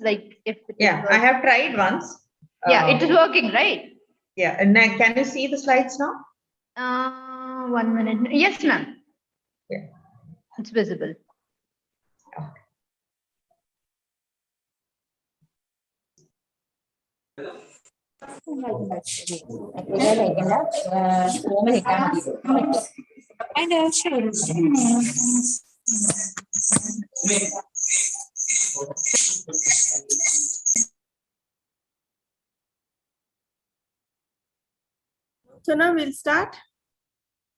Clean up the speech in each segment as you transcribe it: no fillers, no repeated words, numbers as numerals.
Like if it yeah, I have tried once. Yeah, it is working, right? Yeah, and now, can you see the slides now? 1 minute. Yes, ma'am. Yeah, it's visible. So now we'll start.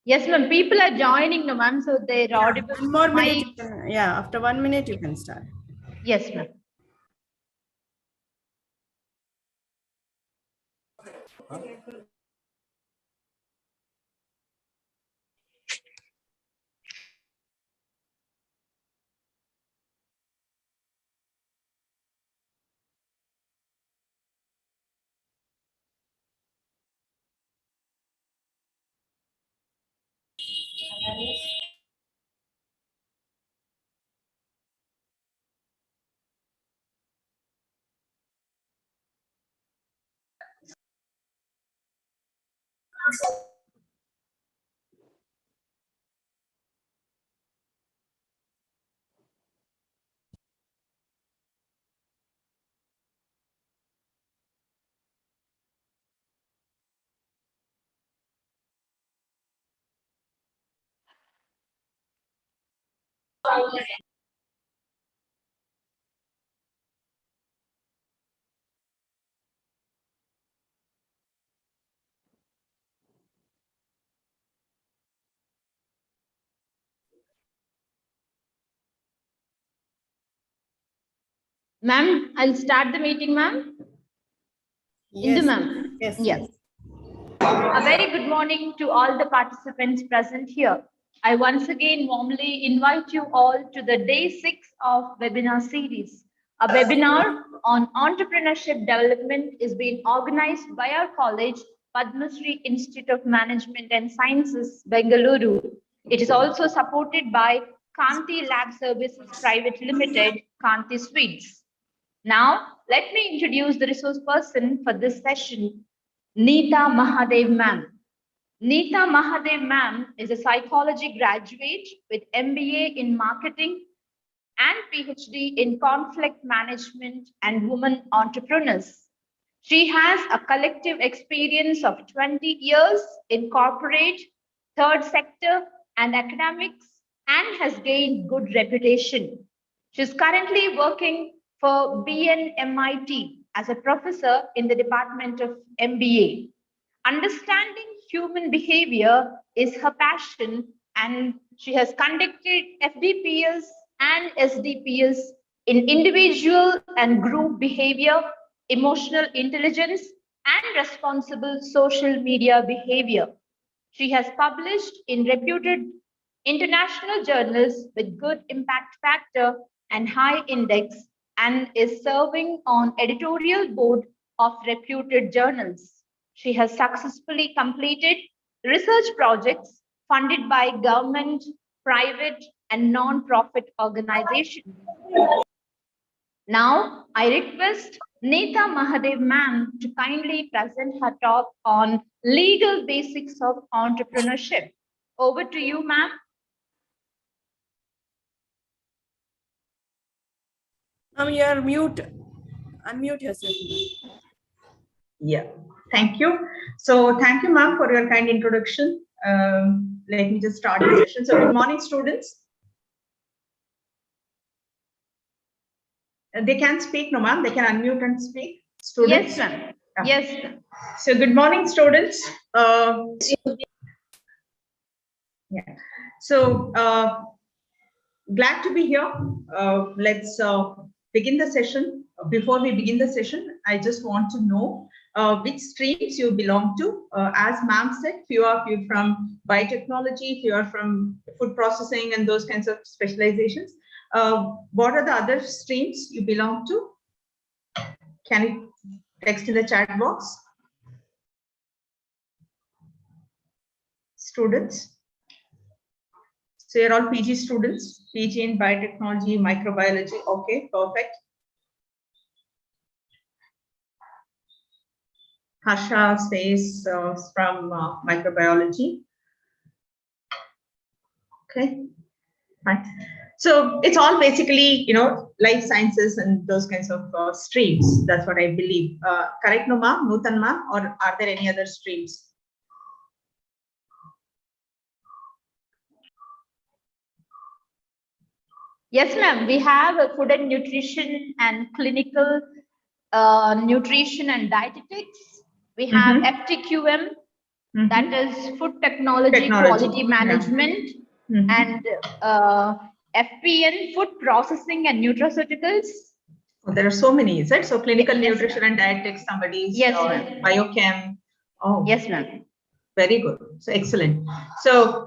Yes, ma'am. People are joining, no, ma'am. So they're audible. 1 more minute. Yeah, after 1 minute you can start. Yes, ma'am. Ma'am, I'll start the meeting, ma'am. Yes. Ma'am. Yes. Yes. A very good morning to all the participants present here. I once again warmly invite you all to the day 6 of webinar series. A webinar on entrepreneurship development is being organized by our college, Padma Shri Institute of Management and Sciences, Bengaluru. It is also supported by Kanti Lab Services Private Limited, Kanti Suites. Now, let me introduce the resource person for this session, Neeta Mahadev ma'am. Neeta Mahadev ma'am is a psychology graduate with MBA in marketing and PhD in conflict management and women entrepreneurs. She has a collective experience of 20 years in corporate, third sector, and academics, and has gained good reputation. She's currently working for BNMIT as a professor in the Department of MBA. Understanding human behavior is her passion, and she has conducted FDPS and SDPS in individual and group behavior, emotional intelligence, and responsible social media behavior. She has published in reputed international journals with good impact factor and high index, and is serving on editorial board of reputed journals. She has successfully completed research projects funded by government, private, and non-profit organizations. Now, I request Neeta Mahadev ma'am to kindly present her talk on legal basics of entrepreneurship. Over to you, ma'am. You are mute. Unmute yourself. Yeah, thank you. So thank you, ma'am, for your kind introduction. Let me just start the session. So good morning, students. They can speak, no, ma'am. They can unmute and speak. Students. Yes, ma'am. Yes. Ma'am. So good morning, students. Yeah. So glad to be here. Let's begin the session. Before we begin the session, I just want to know which streams you belong to. As ma'am said, few of you from biotechnology, few are from food processing and those kinds of specializations. What are the other streams you belong to? Can you text in the chat box? Students. So you're all PG students, PG in biotechnology, microbiology. Okay, perfect. Harsha says from microbiology. Okay, fine. So it's all basically, life sciences and those kinds of streams. That's what I believe. Correct, no, ma'am? Nutan, ma'am? Or are there any other streams? Yes, ma'am. We have food and nutrition and clinical nutrition and dietetics. We have FTQM, that is food technology quality management, and FPN, food processing and nutraceuticals. Oh, there are so many, is it? So clinical nutrition and dietetics, somebody's biochem. Oh, yes, ma'am. Very good. So excellent. So,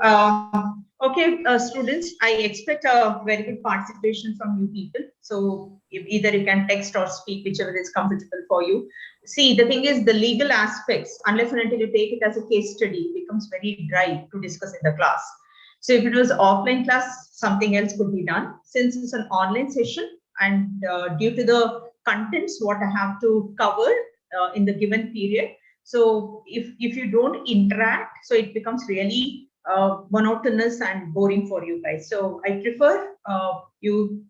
okay, students, I expect a very good participation from you people. So either you can text or speak, whichever is comfortable for you. See, the thing is the legal aspects, unless and until you take it as a case study, it becomes very dry to discuss in the class. So if it was offline class, something else could be done. Since it's an online session and due to the contents, what I have to cover in the given period, so if you don't interact, so it becomes really monotonous and boring for you guys. So I prefer you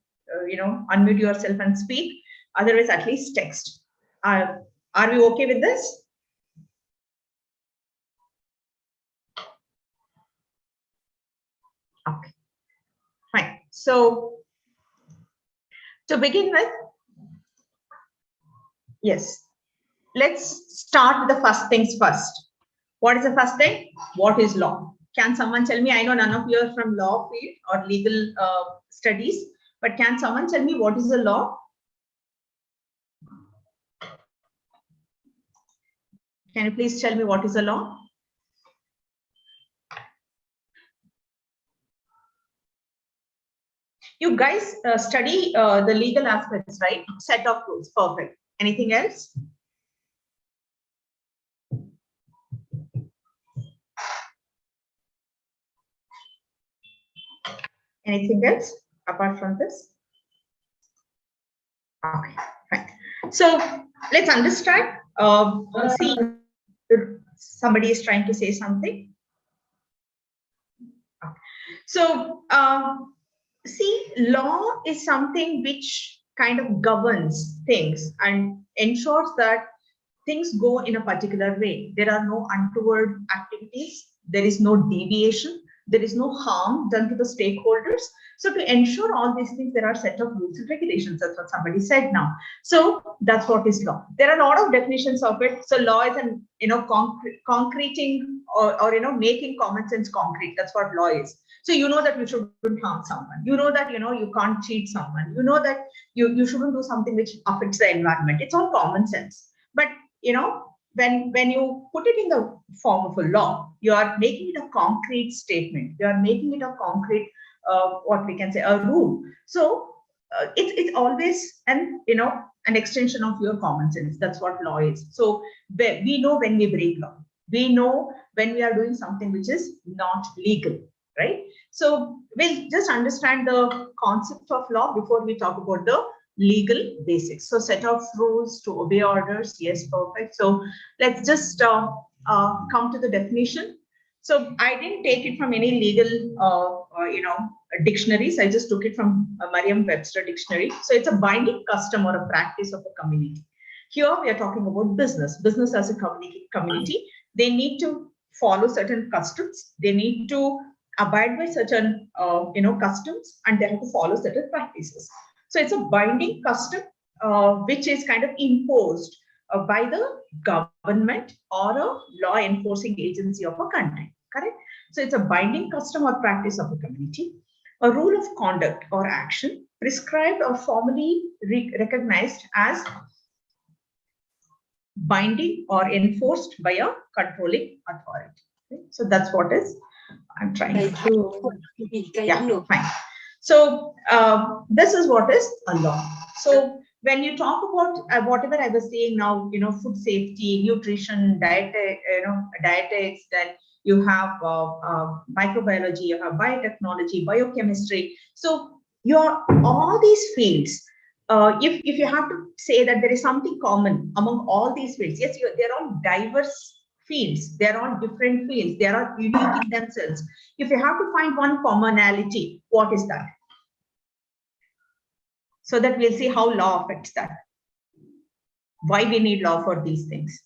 unmute yourself and speak. Otherwise, at least text. Are we okay with this? Okay, fine. So to begin with, yes. Let's start with the first things first. What is the first thing? What is law? Can someone tell me? I know none of you are from law field or legal studies, but can someone tell me what is the law? Can you please tell me what is the law? You guys study the legal aspects, right? Set of rules. Perfect. Anything else? Anything else apart from this? Okay, fine. So let's understand. See, somebody is trying to say something. Okay. So see, law is something which kind of governs things and ensures that things go in a particular way. There are no untoward activities. There is no deviation. There is no harm done to the stakeholders. So to ensure all these things, there are set of rules and regulations. That's what somebody said now. So that's what is law. There are a lot of definitions of it. So law is an concreting or making common sense concrete. That's what law is. So you know that you shouldn't harm someone. You know that you can't cheat someone. You know that you shouldn't do something which affects the environment. It's all common sense. But when you put it in the form of a law, you are making it a concrete statement. You are making it a concrete, what we can say, a rule. So it's always an extension of your common sense. That's what law is. So we know when we break law. We know when we are doing something which is not legal, right? So we'll just understand the concept of law before we talk about the legal basics. So set of rules to obey orders. Yes, perfect. So let's just come to the definition. So I didn't take it from any legal, dictionaries. I just took it from Merriam-Webster dictionary. So it's a binding custom or a practice of a community. Here we are talking about business. Business as a community. They need to follow certain customs. They need to abide by certain, customs, and they have to follow certain practices. So it's a binding custom which is kind of imposed by the government or a law enforcing agency of a country, correct? So it's a binding custom or practice of a community, a rule of conduct or action prescribed or formally recognized as binding or enforced by a controlling authority. Okay? So that's what is I'm trying to. Yeah, fine. So this is what is a law. So when you talk about whatever I was saying now, food safety, nutrition, dietetics, then you have microbiology, you have biotechnology, biochemistry. So all these fields, if you have to say that there is something common among all these fields, yes, they're all diverse fields, they're all different fields, they are unique in themselves. If you have to find one commonality, what is that? So that we'll see how law affects that. Why we need law for these things.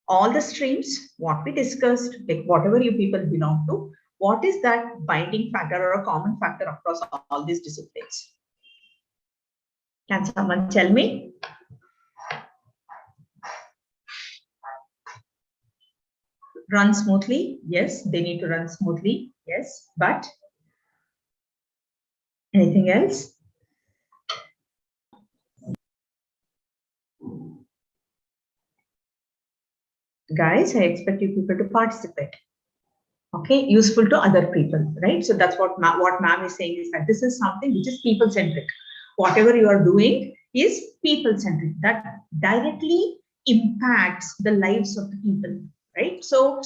All the streams, what we discussed, like whatever you people belong to, what is that binding factor or a common factor across all these disciplines? Can someone tell me? Run smoothly? Yes, they need to run smoothly. Yes, but anything else? Guys, I expect you people to participate. Okay, useful to other people, right? So that's what ma'am is saying, is that this is something which is people-centric. Whatever you are doing is people-centric. That directly impacts the lives of the people, right? So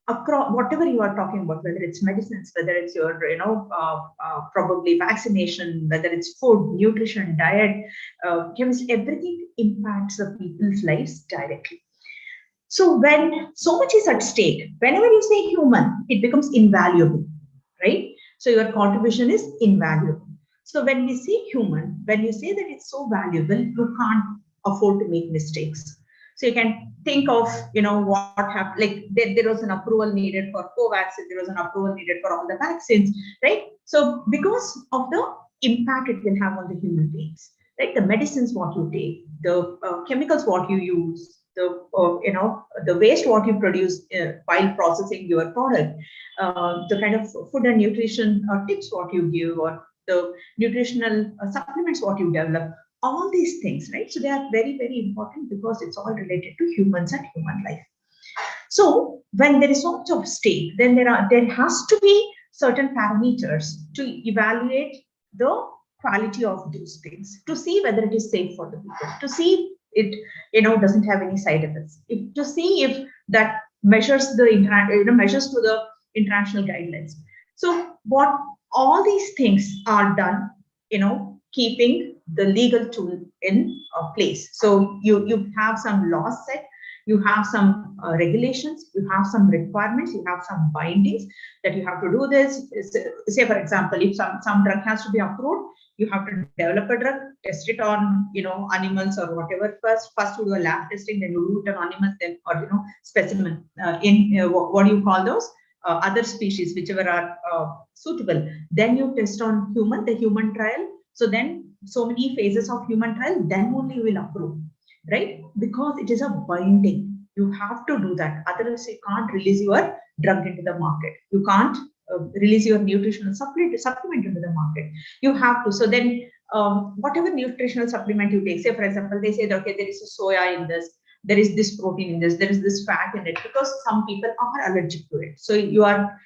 across whatever you are talking about, whether it's medicines, whether it's your, probably vaccination, whether it's food, nutrition, diet, chemistry, everything impacts the people's lives directly. So when so much is at stake, whenever you say human, it becomes invaluable, right? So your contribution is invaluable. So when we say human, when you say that it's so valuable, you can't afford to make mistakes. So you can think of, what happened, like there was an approval needed for Covaxin, there was an approval needed for all the vaccines, right? So because of the impact it will have on the human beings, right? The medicines what you take, the chemicals what you use, the waste what you produce while processing your product, the kind of food and nutrition tips what you give, or the nutritional supplements what you develop, all these things, right? So they are very, very important because it's all related to humans and human life. So when there is so much of stake, then there has to be certain parameters to evaluate the quality of those things, to see whether it is safe for the people, to see it doesn't have any side effects, to see if that measures measures to the international guidelines. So what all these things are done, keeping the legal tool in place. So you have some laws set, you have some regulations, you have some requirements, you have some bindings that you have to do this. Say, for example, if some drug has to be approved, you have to develop a drug, test it on, animals or whatever first. First you do a lab testing, then you do it on animals, then, or, specimen what do you call those? Other species, whichever are suitable. Then you test on the human trial. So then so many phases of human trial, then only you will approve, right? Because it is a binding. You have to do that. Otherwise, you can't release your drug into the market. You can't release your nutritional supplement into the market. You have to. So then whatever nutritional supplement you take, say, for example, they say that, okay, there is a soya in this, there is this protein in this, there is this fat in it, because some people are allergic to it. So you are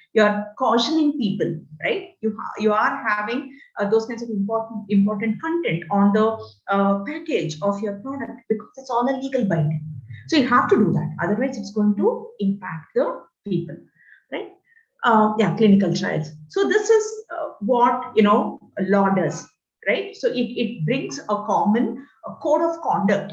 cautioning people, right? You are having those kinds of important content on the package of your product, because it's all a legal binding. So you have to do that. Otherwise, it's going to impact the people, right? Clinical trials. So this is what law does, right? So it brings a common code of conduct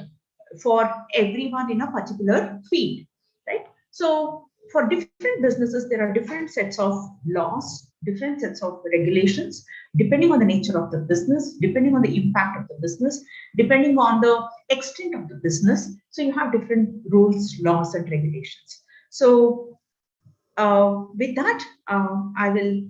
for everyone in a particular field, right? So for different businesses, there are different sets of laws, different sets of regulations, depending on the nature of the business, depending on the impact of the business, depending on the extent of the business. So you have different rules, laws, and regulations. So with that, I will,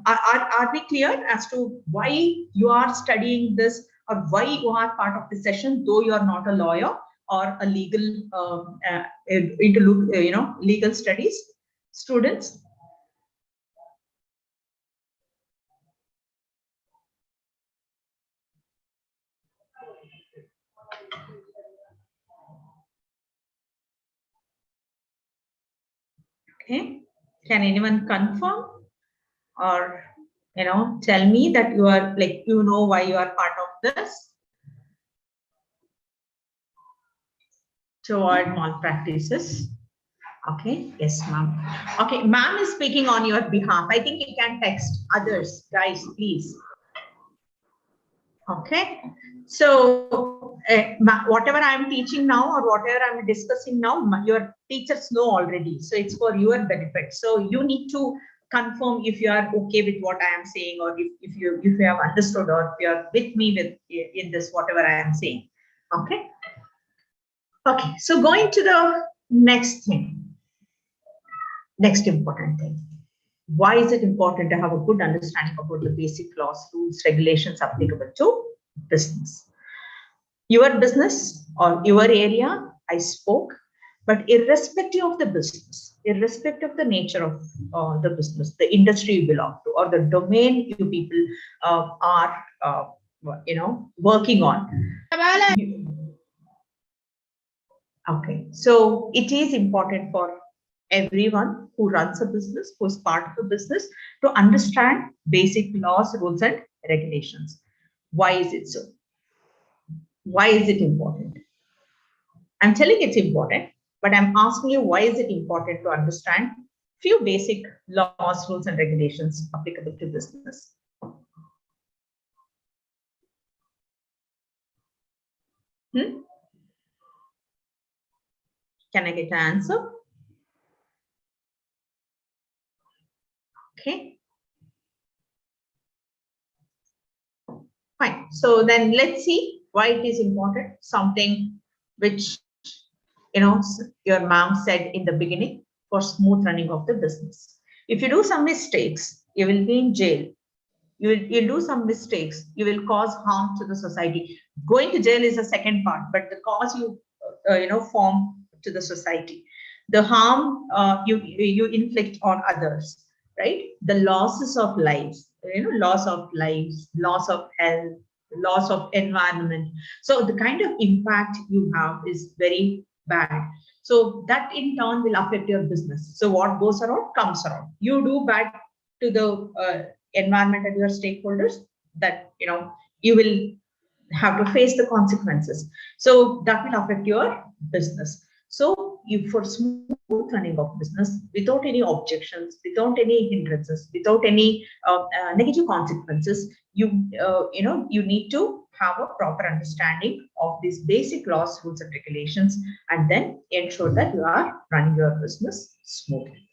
are we clear as to why you are studying this, or why you are part of the session, though you are not a lawyer or a legal, legal studies students? Okay, can anyone confirm, or tell me that you are, like, why you are part of this? To avoid malpractices. Okay, yes, ma'am. Okay, ma'am is speaking on your behalf. I think you can text others, guys, please. Okay. So whatever I'm teaching now or whatever I'm discussing now, your teachers know already. So it's for your benefit. So you need to confirm if you are okay with what I am saying, or if you have understood, or if you are with me with in this whatever I am saying. Okay. Okay. So going to the next thing, next important thing. Why is it important to have a good understanding about the basic laws, rules, regulations applicable to business? Your business or your area, I spoke, but irrespective of the business, irrespective of the nature of the business, the industry you belong to, or the domain you people are, working on. Okay, so it is important for everyone who runs a business, who is part of a business, to understand basic laws, rules, and regulations. Why is it so? Why is it important? I'm telling it's important, but I'm asking you, why is it important to understand few basic laws, rules, and regulations applicable to business? Can I get an answer? Okay. Fine. So then let's see why it is important. Something which, your mom said in the beginning, for smooth running of the business. If you do some mistakes, you will be in jail. You do some mistakes, you will cause harm to the society. Going to jail is the second part, but the cause you form to the society, the harm you inflict on others, right? The losses of lives, loss of lives, loss of health, loss of environment. So the kind of impact you have is very bad. So that in turn will affect your business. So what goes around comes around. You do bad to the environment and your stakeholders, that you will have to face the consequences. So that will affect your business. So you, for smooth running of business without any objections, without any hindrances, without any negative consequences, you need to have a proper understanding of these basic laws, rules, and regulations, and then ensure that you are running your business smoothly.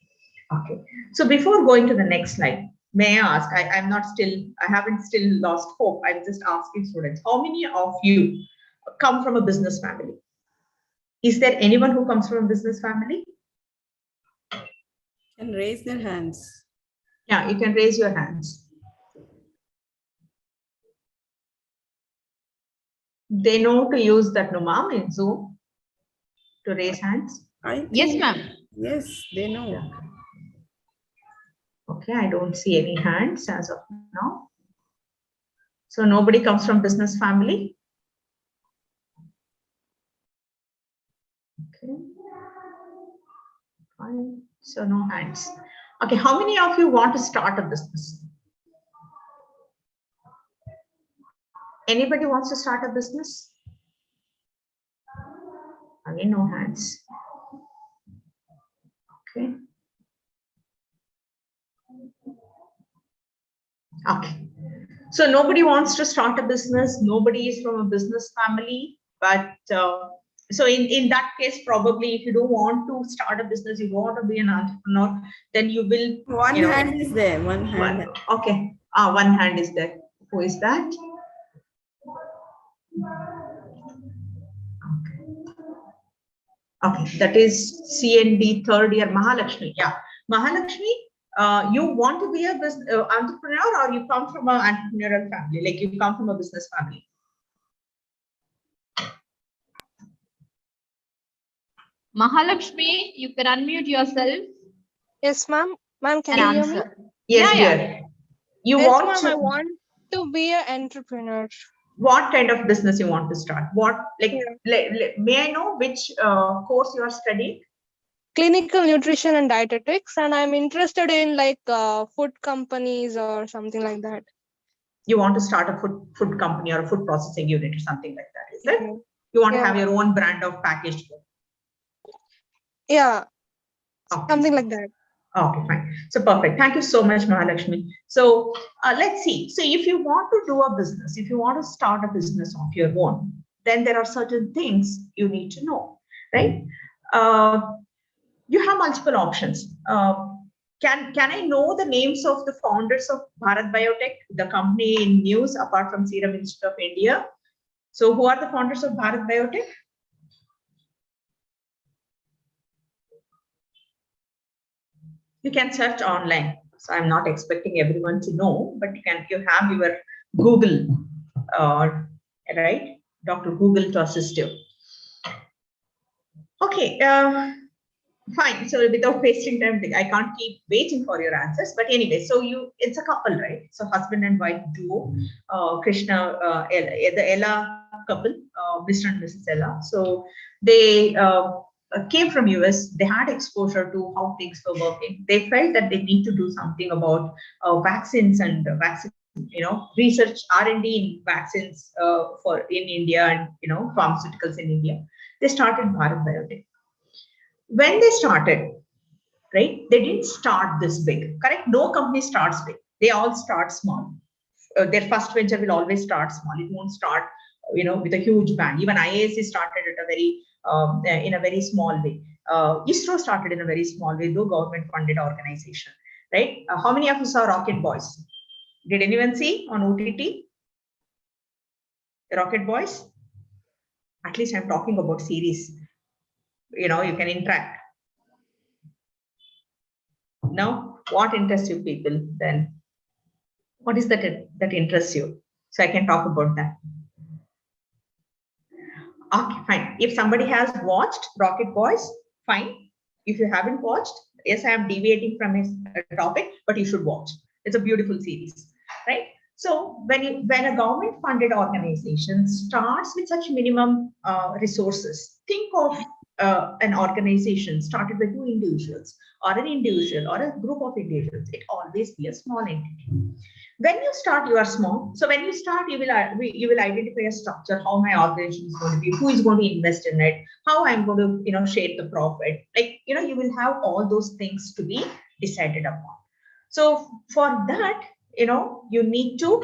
Okay. So before going to the next slide, may I ask, I haven't still lost hope. I'm just asking students, how many of you come from a business family? Is there anyone who comes from a business family? Can raise their hands. Yeah, you can raise your hands. They know to use that, no, ma'am, in Zoom to raise hands? Yes, ma'am. Yes, they know. Yeah. Okay, I don't see any hands as of now. So nobody comes from business family? Okay. Fine. So no hands. Okay, how many of you want to start a business? Anybody wants to start a business? Again, no hands. Okay. Okay. So nobody wants to start a business. Nobody is from a business family. But so in that case, probably if you don't want to start a business, you don't want to be an entrepreneur, then you will. One hand is there. One hand. Okay. One hand is there. Who is that? Okay, that is CND third year, Mahalakshmi. Yeah, Mahalakshmi, you want to be a business entrepreneur, or you come from an entrepreneurial family, like you come from a business family? Mahalakshmi, you can unmute yourself. Yes, ma'am. Ma'am, can And you hear me? answer. Yes, Yeah, dear. You Yes, want ma'am. to, I want to be an entrepreneur. what kind of business you want to start? What, like, Yeah. may I know which course you are studying? Clinical nutrition and dietetics, and I'm interested in like food companies or something like that. You want to start a food company or a food processing unit or something like that, is it? Yeah. You want to Yeah. have your own brand of packaged food? Yeah, Okay. something like that. Okay, fine. So perfect. Thank you so much, Mahalakshmi. So let's see. So if you want to do a business, if you want to start a business of your own, then there are certain things you need to know, right? Uh, you have multiple options. Can I know the names of the founders of Bharat Biotech, the company in news apart from Serum Institute of India? So who are the founders of Bharat Biotech? You can search online. So I'm not expecting everyone to know, but you have your Google, uh, right? Dr. Google to assist you. Okay, fine. So without wasting time, I can't keep waiting for your answers. But anyway, so it's a couple, right? So husband and wife duo, Krishna, the Ella couple, Mr. and Mrs. Ella. So they came from US. They had exposure to how things were working. They felt that they need to do something about vaccines and vaccine, research R&D in vaccines for in India and pharmaceuticals in India. They started Bharat Biotech. When they started, right, they didn't start this big, correct? No company starts big. They all start small. Their first venture will always start small. It won't start, with a huge bang. Even IASC started at a very, in a very small way. ISRO started in a very small way, though government-funded organization, right? How many of you saw Rocket Boys? Did anyone see on OTT? Rocket Boys? At least I'm talking about series. You can interact. No? What interests you people then? What is that interests you? So I can talk about that. Okay, fine. If somebody has watched Rocket Boys, fine. If you haven't watched, yes, I am deviating from his topic, but you should watch. It's a beautiful series, right? So when a government-funded organization starts with such minimum resources, think of an organization started by 2 individuals, or an individual, or a group of individuals. It always be a small entity. When you start, you are small. So when you start, you will identify a structure, how my organization is going to be, who is going to invest in it, how I'm going to share the profit. Like you will have all those things to be decided upon. So for that, you need to.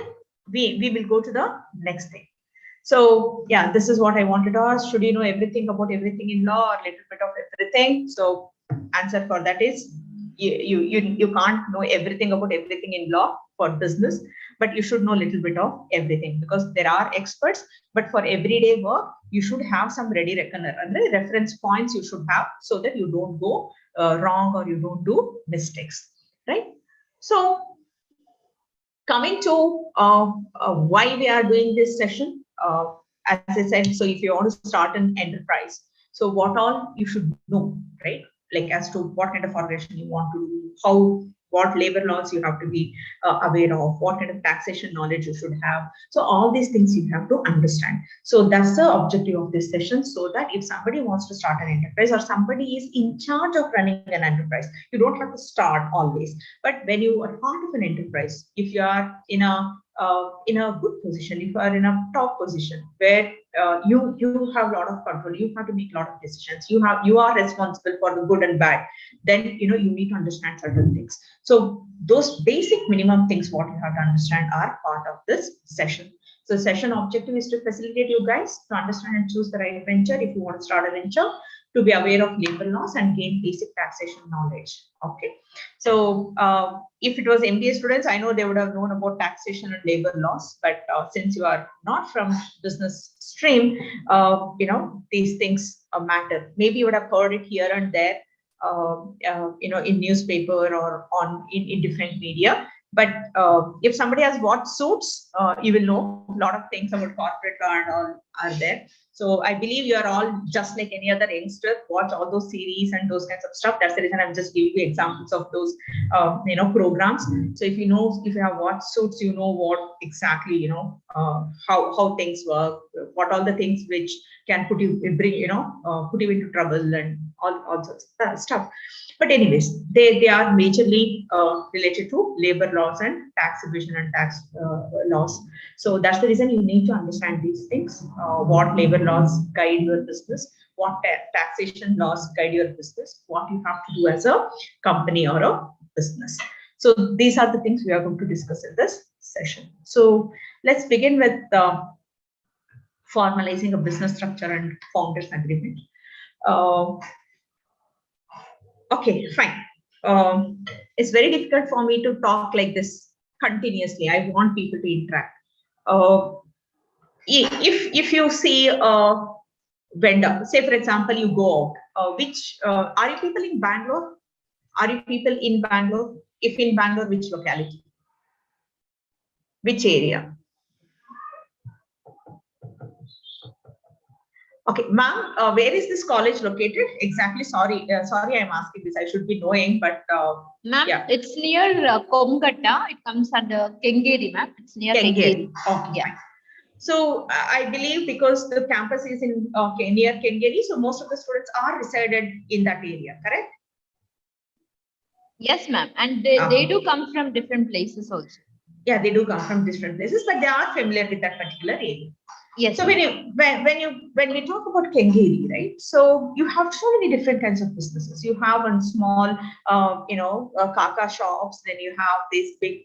We will go to the next thing. So yeah, this is what I wanted to ask. Should you know everything about everything in law or a little bit of everything? So answer for that is you can't know everything about everything in law for business, but you should know a little bit of everything because there are experts. But for everyday work, you should have some ready reckoner and the reference points you should have so that you don't go wrong or you don't do mistakes, right? So coming to why we are doing this session, as I said, so if you want to start an enterprise, so what all you should know, right? Like as to what kind of organization you want to do, what labor laws you have to be aware of, what kind of taxation knowledge you should have. So all these things you have to understand. So that's the objective of this session, so that if somebody wants to start an enterprise or somebody is in charge of running an enterprise, you don't have to start always. But when you are part of an enterprise, if you are in a good position, if you are in a top position where you have a lot of control, you have to make a lot of decisions, you are responsible for the good and bad, then you need to understand certain things. So those basic minimum things what you have to understand are part of this session. So session objective is to facilitate you guys to understand and choose the right venture if you want to start a venture, to be aware of labor laws and gain basic taxation knowledge. Okay. So if it was MBA students, I know they would have known about taxation and labor laws, but since you are not from business stream, these things matter. Maybe you would have heard it here and there, in newspaper or in different media. But if somebody has watched Suits, you will know a lot of things about corporate law and all are there. So I believe you are all just like any other youngster, watch all those series and those kinds of stuff. That's the reason I'm just giving you examples of those, programs. So if you have watched Suits, you know what exactly, how things work, what all the things which can put you into trouble and all sorts of stuff. But anyways, they are majorly related to labor laws and tax evasion and tax laws. So that's the reason you need to understand these things, what labor laws guide your business, what taxation laws guide your business, what you have to do as a company or a business. So these are the things we are going to discuss in this session. So let's begin with formalizing a business structure and founders agreement. Okay, fine. It's very difficult for me to talk like this continuously. I want people to interact. If you see a vendor, say for example, you go out, are you people in Bangalore? Are you people in Bangalore? If in Bangalore, which locality? Which area? Okay, ma'am, where is this college located? Exactly. Sorry, I'm asking this. I should be knowing, but Ma'am, yeah. it's near Komgatta. It comes under Kengeri, ma'am. It's near Kengeri. Okay. Yeah. So I believe because the campus is in near Kengeri, so most of the students are resided in that area, correct? Yes, ma'am. And they do come from different places also. Yeah, they do come from different places, but they are familiar with that particular area. Yes. So when we talk about Kengeri, right? So you have so many different kinds of businesses. You have one small, kaka shops. Then you have these big,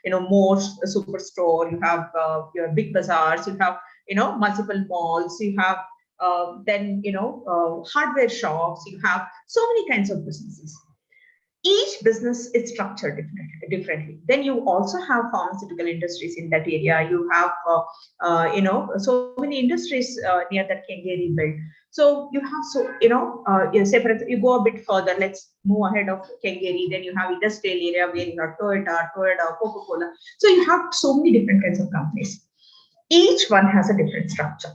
malls, superstore. You have your big bazaars. You have multiple malls. You have hardware shops. You have so many kinds of businesses. Each business is structured differently. Then you also have pharmaceutical industries in that area. You have, so many industries near that Kengeri belt. So you have, say for example, you go a bit further. Let's move ahead of Kengeri. Then you have industrial area where you have Toyota, Coca-Cola. So you have so many different kinds of companies. Each one has a different structure,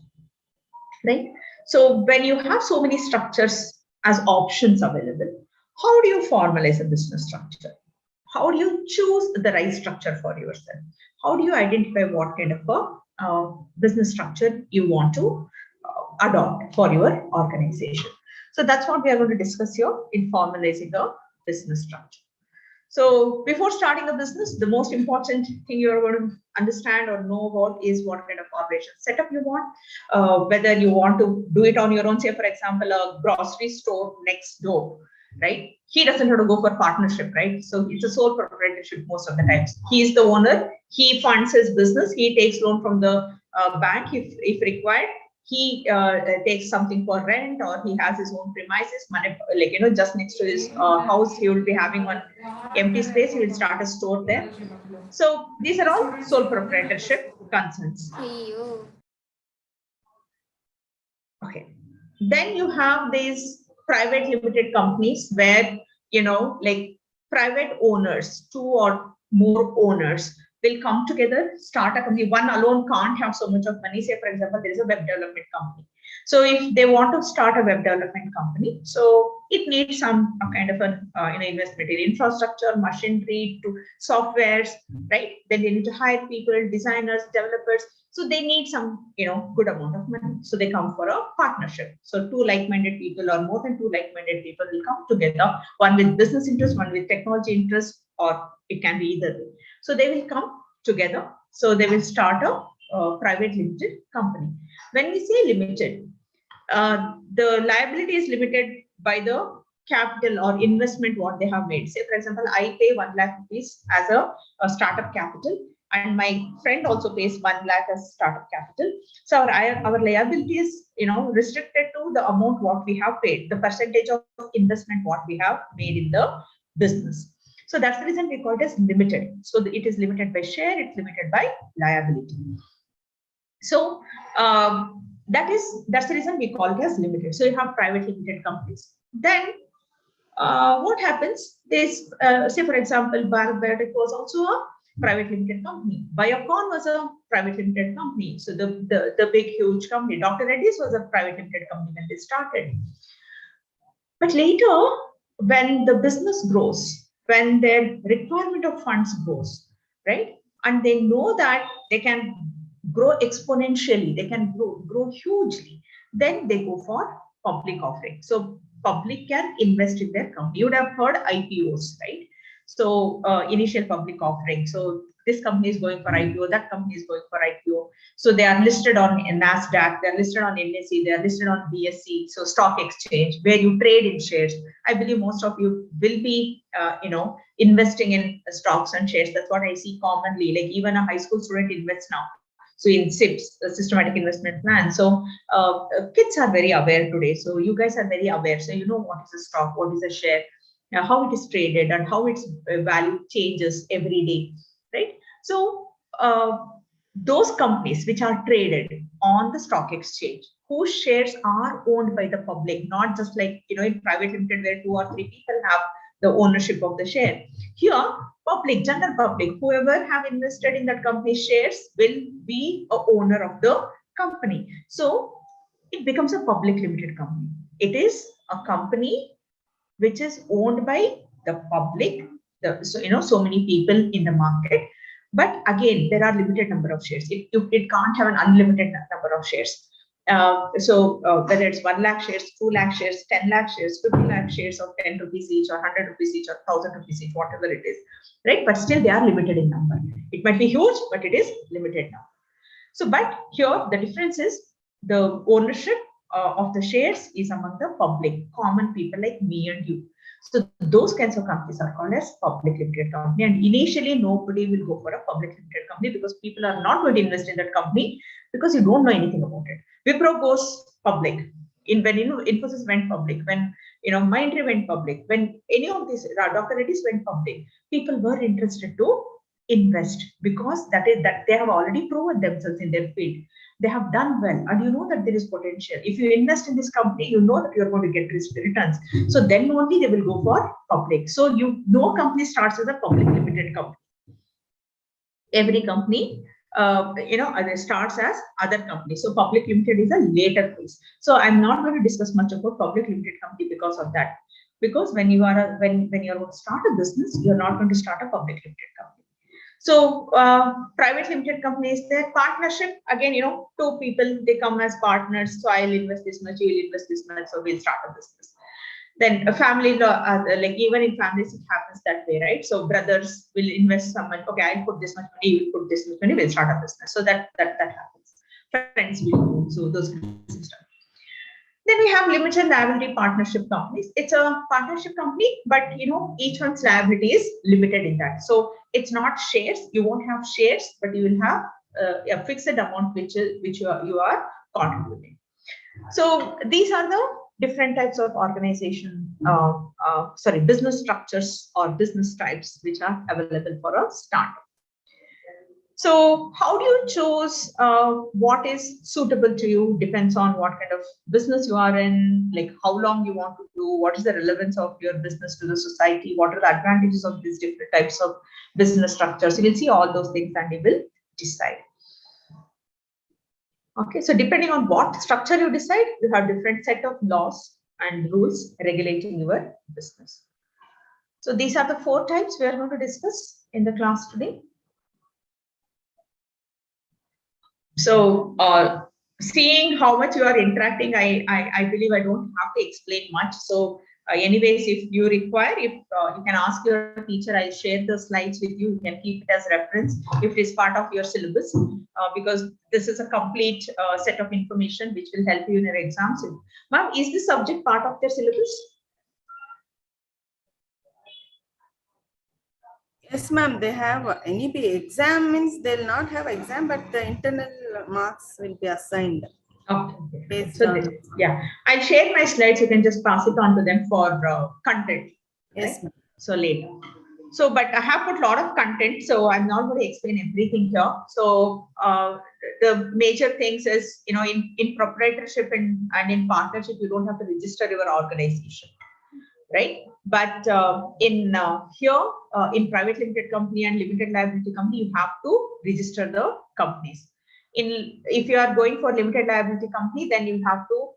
right? So when you have so many structures as options available, how do you formalize a business structure? How do you choose the right structure for yourself? How do you identify what kind of a business structure you want to adopt for your organization? So that's what we are going to discuss here in formalizing a business structure. So before starting a business, the most important thing you're going to understand or know about is what kind of operation setup you want, whether you want to do it on your own. Say, for example, a grocery store next door, right? He doesn't have to go for partnership, right? So it's a sole proprietorship most of the times. He is the owner. He funds his business. He takes loan from the bank if required. He takes something for rent, or he has his own premises, just next to his house. He will be having one empty space. He will start a store there. So these are all sole proprietorship concerns. Okay. Then you have these private limited companies where, private owners, 2 or more owners will come together, start a company. One alone can't have so much of money. Say, for example, there is a web development company. So if they want to start a web development company, so it needs some kind of an investment in infrastructure, machinery, to softwares, right? Then they need to hire people, designers, developers. So they need some, good amount of money. So they come for a partnership. So 2 like-minded people or more than 2 like-minded people will come together, one with business interest, one with technology interest, or it can be either way. So they will come together. So they will start a private limited company. When we say limited, the liability is limited by the capital or investment what they have made. Say, for example, I pay 1 lakh rupees as a startup capital, and my friend also pays 1 lakh as startup capital. So our liability is restricted to the amount what we have paid, the percentage of investment what we have made in the business. So that's the reason we call it as limited. So it is limited by share, it's limited by liability. So that's the reason we call it as limited. So you have private limited companies. Then what happens? This, say for example, Biotech was also a private limited company. Biocon was a private limited company. So the big huge company. Dr. Reddy's was a private limited company when they started. But later, when the business grows, when their requirement of funds grows, right? And they know that they can grow exponentially, they can grow hugely, then they go for public offering. So public can invest in their company. You would have heard IPOs, right? So initial public offering. So this company is going for IPO, that company is going for IPO. So they are listed on NASDAQ, they're listed on NSE, they're listed on BSE, so stock exchange, where you trade in shares. I believe most of you will be, investing in stocks and shares. That's what I see commonly. Like even a high school student invests now. So in SIPs, the systematic investment plan. So kids are very aware today. So you guys are very aware. So you know what is a stock, what is a share, how it is traded, and how its value changes every day, right? So those companies which are traded on the stock exchange, whose shares are owned by the public, not just like, in private limited where 2 or 3 people have the ownership of the share. Here, public, general public, whoever have invested in that company's shares will be a owner of the company. So it becomes a public limited company. It is a company which is owned by the public, so many people in the market. But again, there are limited number of shares. It can't have an unlimited number of shares. Whether it's 1 lakh shares, 2 lakh shares, 10 lakh shares, 50 lakh shares of 10 rupees each, or 100 rupees each, or 1,000 rupees each, whatever it is, right? But still they are limited in number. It might be huge, but it is limited now. So, but here the difference is the ownership of the shares is among the public, common people like me and you. So those kinds of companies are called as public limited company. And initially, nobody will go for a public limited company because people are not going to invest in that company because you don't know anything about it. Wipro goes public. When Infosys went public, when Mindtree went public, when any of these Dr. Reddy's went public, people were interested to invest because that they have already proven themselves in their field. They have done well, and you know that there is potential. If you invest in this company, you know that you're going to get returns. So then only they will go for public. So no company starts as a public limited company. Every company, starts as other companies. So public limited is a later phase. So I'm not going to discuss much about public limited company because of that. Because when you're going to start a business, you're not going to start a public limited company. So private limited companies, their partnership, again, 2 people, they come as partners. So I'll invest this much, you'll invest this much, so we'll start a business. Then a family, like even in families, it happens that way, right? So brothers will invest some money. Okay, I'll put this much money, you'll put this much money, we'll start a business. So that happens. Friends will do, so those kinds of stuff. Then we have limited liability partnership companies. It's a partnership company, but each one's liability is limited in that. So it's not shares. You won't have shares, but you will have a fixed amount which you are contributing. So these are the different types of organization, business structures or business types which are available for a startup. So how do you choose what is suitable to you? Depends on what kind of business you are in, like how long you want to do, what is the relevance of your business to the society, what are the advantages of these different types of business structures. You will see all those things and you will decide. Okay, so depending on what structure you decide, you have different set of laws and rules regulating your business. So these are the 4 types we are going to discuss in the class today. So seeing how much you are interacting, I believe I don't have to explain much. So anyways, if you require, if you can ask your teacher, I'll share the slides with you. You can keep it as reference if it is part of your syllabus, because this is a complete set of information which will help you in your exams. Ma'am, is this subject part of your syllabus? Yes, ma'am. They have NEP exam means they'll not have exam, but the internal marks will be assigned. Okay. So I'll share my slides. You can just pass it on to them for content. Yes, right? So later. So, but I have put a lot of content, so I'm not going to explain everything here. So the major things is, in proprietorship and in partnership, you don't have to register your organization, right? But in private limited company and limited liability company, you have to register the companies. If you are going for limited liability company, then you have to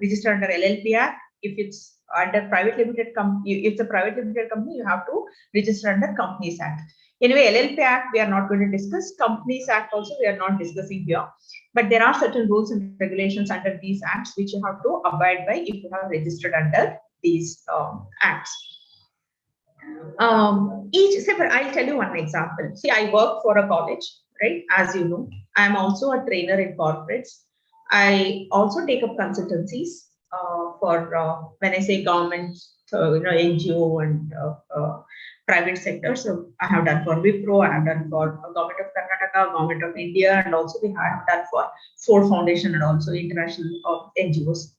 register under LLP Act. If it's under private limited company, if it's a private limited company, you have to register under Companies Act. Anyway, LLP Act we are not going to discuss. Companies Act also we are not discussing here. But there are certain rules and regulations under these acts which you have to abide by if you have registered under these acts. I'll tell you one example. See, I work for a college, right? As you know, I'm also a trainer in corporates. I also take up consultancies for when I say government, NGO and private sector. So I have done for Wipro, I have done for Government of Karnataka, Government of India, and also we have done for Ford Foundation and also international NGOs.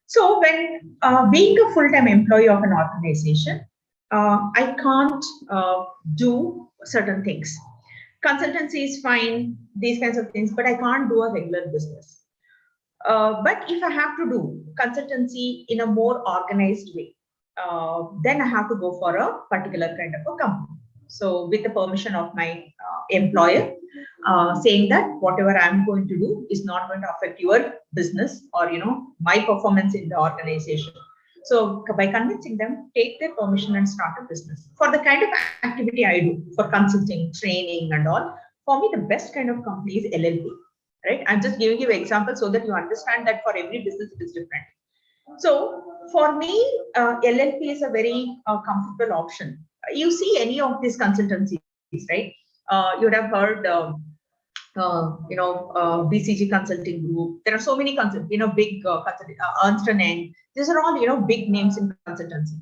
So when being a full-time employee of an organization, I can't do certain things. Consultancy is fine, these kinds of things, but I can't do a regular business. But if I have to do consultancy in a more organized way, then I have to go for a particular kind of a company. So with the permission of my employer, saying that whatever I'm going to do is not going to affect your business or my performance in the organization. So by convincing them, take their permission and start a business. For the kind of activity I do for consulting, training, and all, for me the best kind of company is LLP. Right? I'm just giving you examples so that you understand that for every business it is different. So for me, LLP is a very comfortable option. You see any of these consultancies, right? You would have heard, BCG Consulting Group. There are so many big Ernst and Young. These are all big names in consultancy.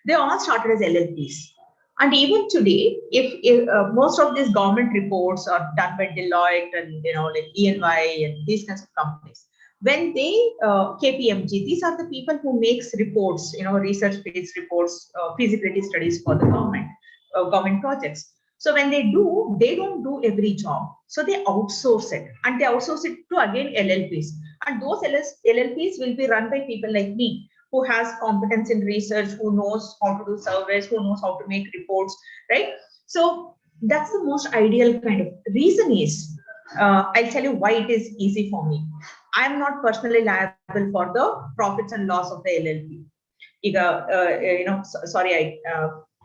They all started as LLPs. And even today, if most of these government reports are done by Deloitte and like EY and these kinds of companies, when they KPMG, these are the people who makes reports, research-based reports, feasibility studies for the government projects. So when they don't do every job. So they outsource it, and they outsource it to again LLPs. And those LLPs will be run by people like me, who has competence in research, who knows how to do surveys, who knows how to make reports, right? So that's the most ideal kind of reason is, I'll tell you why it is easy for me. I'm not personally liable for the profits and loss of the LLP.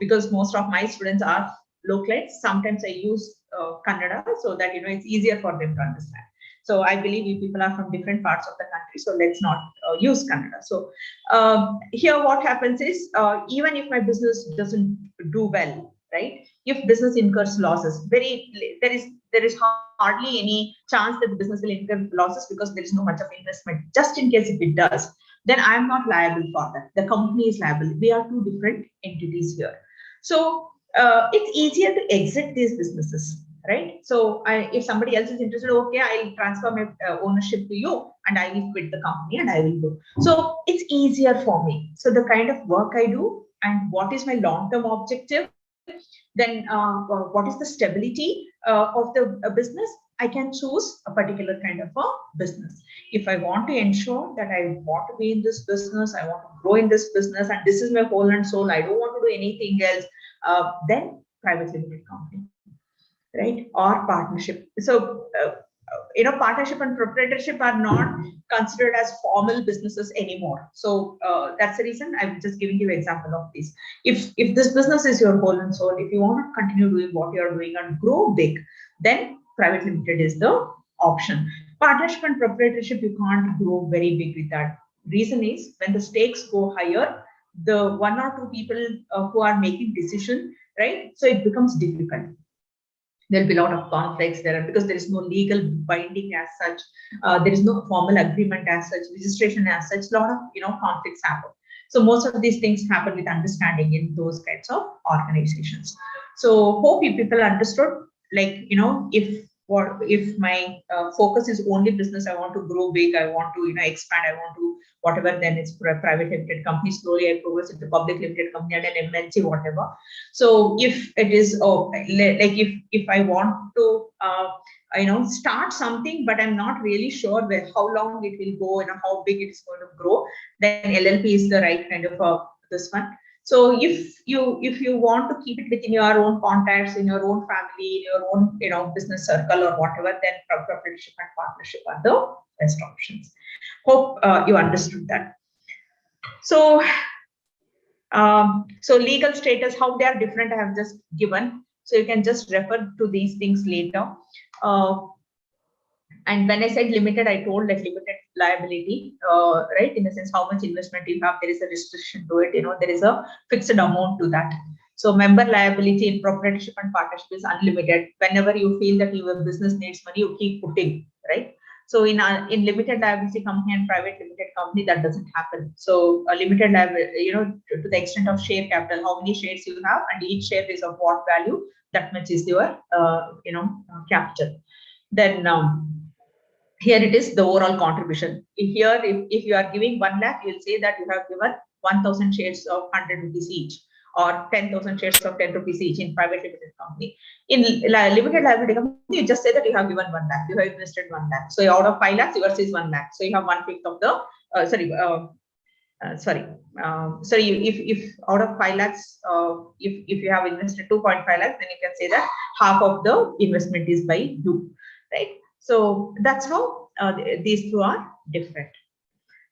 Because most of my students are localites, sometimes I use Kannada so that it's easier for them to understand. So I believe you people are from different parts of the country, so let's not use Kannada. So here what happens is, even if my business doesn't do well, right? If business incurs losses, there is hardly any chance that the business will incur losses because there is no much of investment. Just in case if it does, then I am not liable for that. The company is liable. We are two different entities here. So it's easier to exit these businesses, right? So if somebody else is interested, okay, I'll transfer my ownership to you and I will quit the company and I will go. So it's easier for me. So the kind of work I do and what is my long-term objective, then what is the stability of the business, I can choose a particular kind of a business. If I want to ensure that I want to be in this business, I want to grow in this business, and this is my whole and soul, I don't want to do anything else, then private limited company, right? Or partnership. So, partnership and proprietorship are not considered as formal businesses anymore. So that's the reason I'm just giving you an example of this. If this business is your whole and soul, if you want to continue doing what you're doing and grow big, then private limited is the option. Partnership and proprietorship, you can't grow very big with that. Reason is when the stakes go higher, the one or two people who are making decision, right? So it becomes difficult. There'll be a lot of conflicts there because there is no legal binding as such. There is no formal agreement as such, registration as such. A lot of conflicts happen. So most of these things happen with understanding in those kinds of organizations. So hope you people understood. Like if my focus is only business, I want to grow big, I want to expand, I want to whatever, then it's for a private limited company. Slowly I progress into public limited company and an MNC, whatever. So if it is like if I want to start something, but I'm not really sure how long it will go and how big it is going to grow, then LLP is the right kind of this one. So if you want to keep it within your own contacts, in your own family, in your own business circle or whatever, then proprietorship and partnership are the best options. Hope you understood that. So so legal status, how they are different, I have just given. So you can just refer to these things later. And when I said limited, I told that limited liability, right? In the sense, how much investment you have, there is a restriction to it. There is a fixed amount to that. So member liability in proprietorship and partnership is unlimited. Whenever you feel that your business needs money, you keep putting, right? So in limited liability company and private limited company, that doesn't happen. So a limited liability, to the extent of share capital, how many shares you have, and each share is of what value, that much is your, capital. Then here it is the overall contribution. Here, if you are giving 1 lakh, you'll say that you have given 1,000 shares of 100 rupees each, or 10,000 shares of 10 rupees each in private limited company. In limited liability company, you just say that you have given 1 lakh, you have invested 1 lakh. So out of 5 lakhs, yours is 1 lakh. So you have 1/5 of the, if out of 5 lakhs, if you have invested 2.5 lakhs, then you can say that half of the investment is by you, right? So that's how these two are different.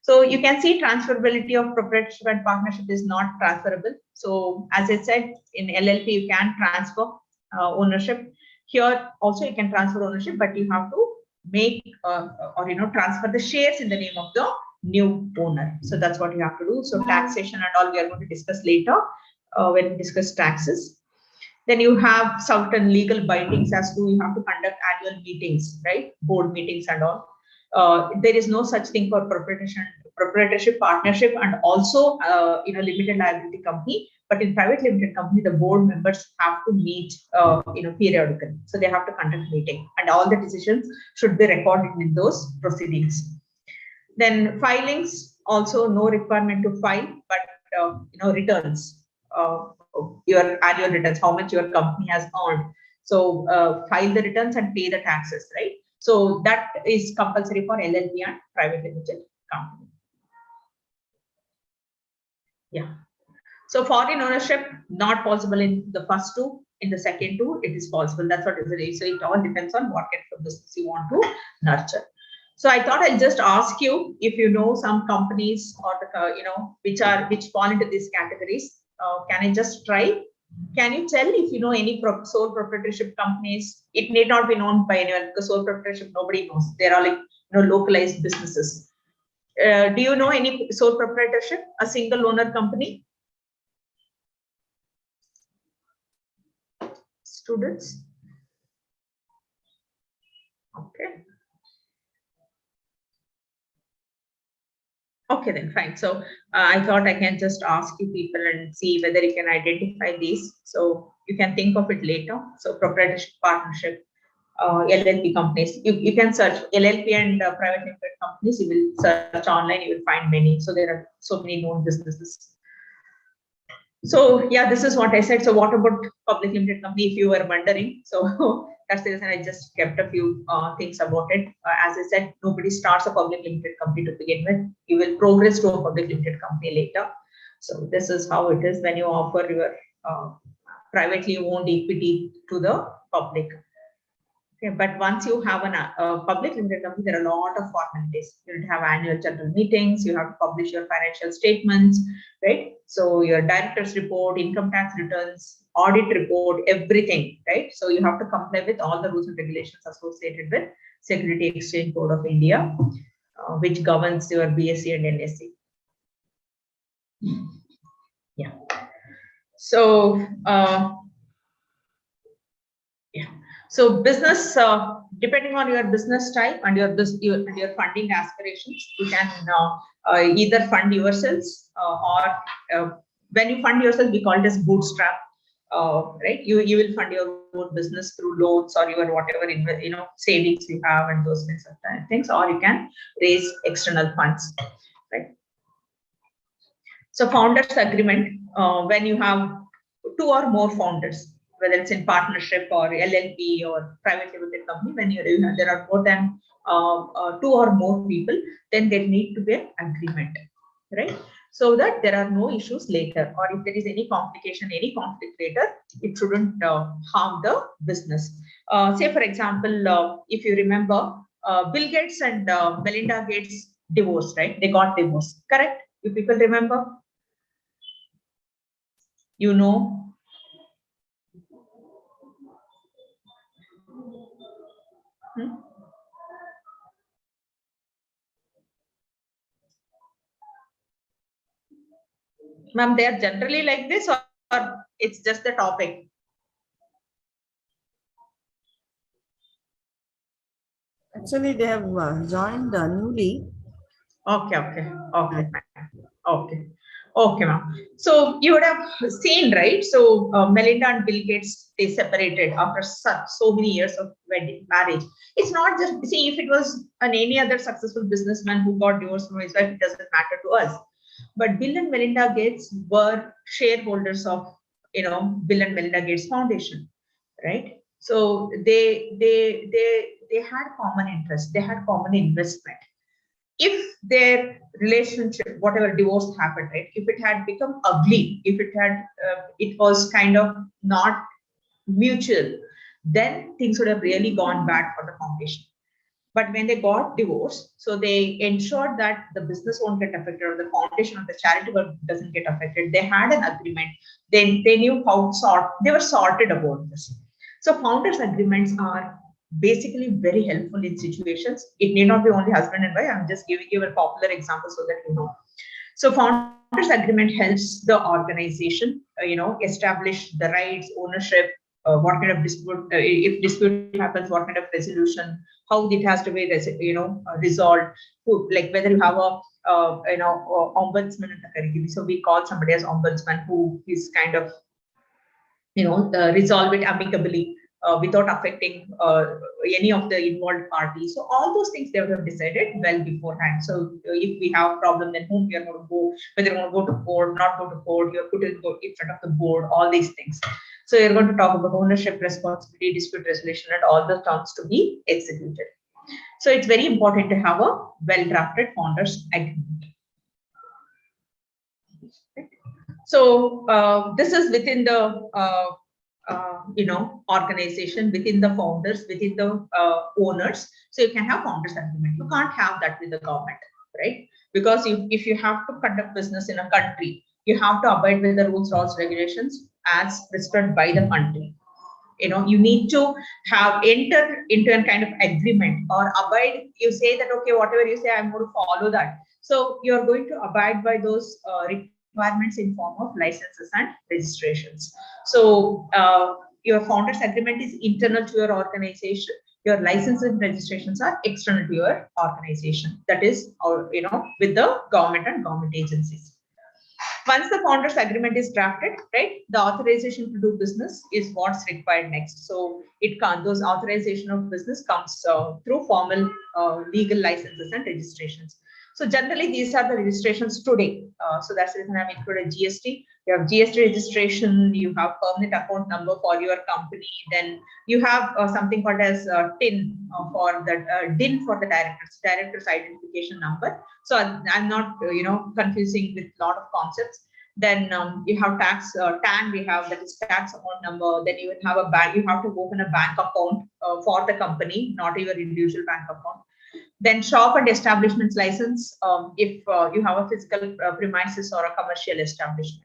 So you can see transferability of proprietorship and partnership is not transferable. So as I said, in LLP, you can transfer ownership. Here also you can transfer ownership, but you have to make transfer the shares in the name of the new owner. So that's what you have to do. So taxation and all we are going to discuss later when we discuss taxes. Then you have certain legal bindings as to you have to conduct annual meetings, right? Board meetings and all. There is no such thing for proprietorship, partnership, and also limited liability company. But in private limited company, the board members have to meet periodically. So they have to conduct meeting, and all the decisions should be recorded in those proceedings. Then filings, also no requirement to file, but returns. Your annual returns, how much your company has earned. So file the returns and pay the taxes, right? So that is compulsory for LLP and private limited company. Yeah. So foreign ownership, not possible in the first two. In the second two, it is possible. That's what it is. So it all depends on what kind of business you want to nurture. So I thought I'll just ask you if you know some companies or the which fall into these categories. Can I just try? Can you tell if you know any sole proprietorship companies? It need not be known by anyone because sole proprietorship nobody knows. They're all like localized businesses. Do you know any sole proprietorship, a single owner company? Students? Okay. Okay, then fine. So I thought I can just ask you people and see whether you can identify these. So you can think of it later. So proprietorship, partnership, LLP companies. You can search LLP and private limited companies. You will search online. You will find many. So there are so many known businesses. So yeah, this is what I said. So what about public limited company? If you were wondering, so that's the reason I just kept a few things about it. As I said, nobody starts a public limited company to begin with. You will progress to a public limited company later. So this is how it is when you offer your privately owned equity to the public. Okay, but once you have a public limited company, there are a lot of formalities. You have annual general meetings, you have to publish your financial statements, right? So your director's report, income tax returns, audit report, everything, right? So you have to comply with all the rules and regulations associated with Security Exchange Board of India, which governs your BSE and NSE. Yeah. So, yeah. So business, depending on your business type and your funding aspirations, you can either fund yourselves or when you fund yourself, we call it as bootstrap, right? You will fund your own business through loans or your whatever savings you have and those kinds of things, or you can raise external funds, right? So founders agreement, when you have 2 or more founders, whether it's in partnership or LLP or private limited company, when there are more than 2 or more people, then there need to be an agreement, right? So that there are no issues later, or if there is any complication, any conflict later, it shouldn't harm the business. Say, for example, if you remember, Bill Gates and Melinda Gates divorced, right? They got divorced, correct? You people remember? You know? Ma'am, they are generally like this, or It's just the topic. Actually, they have joined newly. Okay. Okay, ma'am. So you would have seen, right? So Melinda and Bill Gates, they separated after so many years of marriage. It's not just, see, if it was any other successful businessman who got divorced from his wife, it doesn't matter to us. But Bill and Melinda Gates were shareholders of, Bill and Melinda Gates Foundation, right? So they had common interest, they had common investment. If their relationship, whatever divorce happened, right, if it had become ugly, if it was kind of not mutual, then things would have really gone bad for the foundation. But when they got divorced, so they ensured that the business won't get affected or the foundation or the charity work doesn't get affected. They had an agreement. They knew they were sorted about this. So founders agreements are basically very helpful in situations. It need not be only husband and wife. I'm just giving you a popular example so that you know. So founders agreement helps the organization, establish the rights, ownership, what kind of dispute, if dispute happens, what kind of resolution, how it has to be, resolved, like whether you have a, ombudsman in the category. So we call somebody as ombudsman who is kind of, resolve it amicably without affecting any of the involved parties. So all those things they would have decided well beforehand. So if we have a problem, then whom we are going to go, whether we're going to go to court, not go to court, you're put in front of the board, all these things. So you're going to talk about ownership, responsibility, dispute resolution, and all the terms to be executed. So it's very important to have a well-drafted founders agreement. So this is within the organization, within the founders, within the owners. So you can have founders agreement. You can't have that with the government, right? Because if you have to conduct business in a country, you have to abide with the rules, laws, regulations as prescribed by the country. You need to have enter into a kind of agreement or abide. You say that, okay, whatever you say, I'm going to follow that. So you're going to abide by those requirements in form of licenses and registrations. So your founders agreement is internal to your organization. Your licenses and registrations are external to your organization. That is, with the government and government agencies. Once the founders agreement is drafted, right, the authorization to do business is what's required next. So those authorization of business comes through formal legal licenses and registrations. So generally these are the registrations today. So that's the reason I've included GST. You have GST registration, you have permanent account number for your company, then you have something called as TIN for the DIN for the director's identification number. So I'm not confusing with a lot of concepts. Then you have tax TAN, we have, that is tax account number. Then you have a bank, you have to open a bank account for the company, not your individual bank account. Then shop and establishments license, if you have a physical premises or a commercial establishment.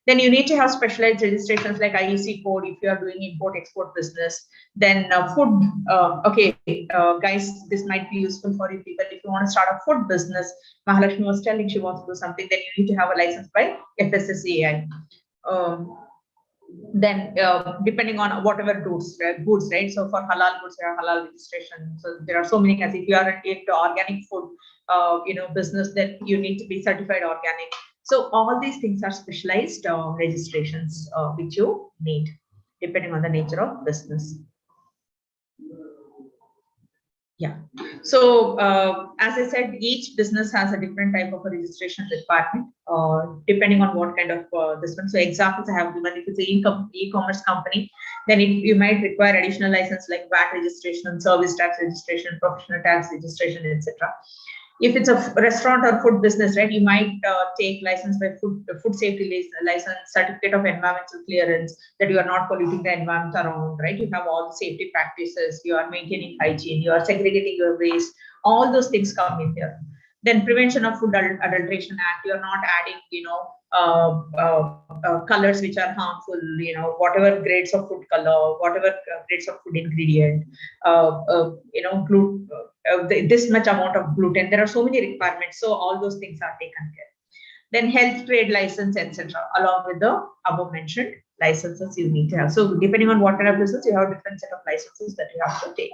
Then you need to have specialized registrations like IEC code if you are doing import-export business. Then food, guys, this might be useful for you people. If you want to start a food business, Mahalakshmi was telling she wants to do something, then you need to have a license by FSSAI. Then depending on whatever goods, right? So for halal goods, there are halal registration. So there are so many kinds. If you are into organic food, business, then you need to be certified organic. So all these things are specialized registrations which you need depending on the nature of business. Yeah. So as I said, each business has a different type of a registration requirement depending on what kind of this one. So examples I have given, if it's an e-commerce company, then you might require additional license like VAT registration, service tax registration, professional tax registration, etc. If it's a restaurant or food business, right, you might take license by food safety license, certificate of environmental clearance, that you are not polluting the environment around, right? You have all the safety practices, you are maintaining hygiene, you are segregating your waste, all those things come in here. Then Prevention of Food Adulteration Act, you are not adding, colors which are harmful, whatever grades of food color, whatever grades of food ingredient, this much amount of gluten. There are so many requirements. So all those things are taken care. Then health trade license, etc., along with the above mentioned licenses you need to have. So depending on what kind of business, you have different set of licenses that you have to take.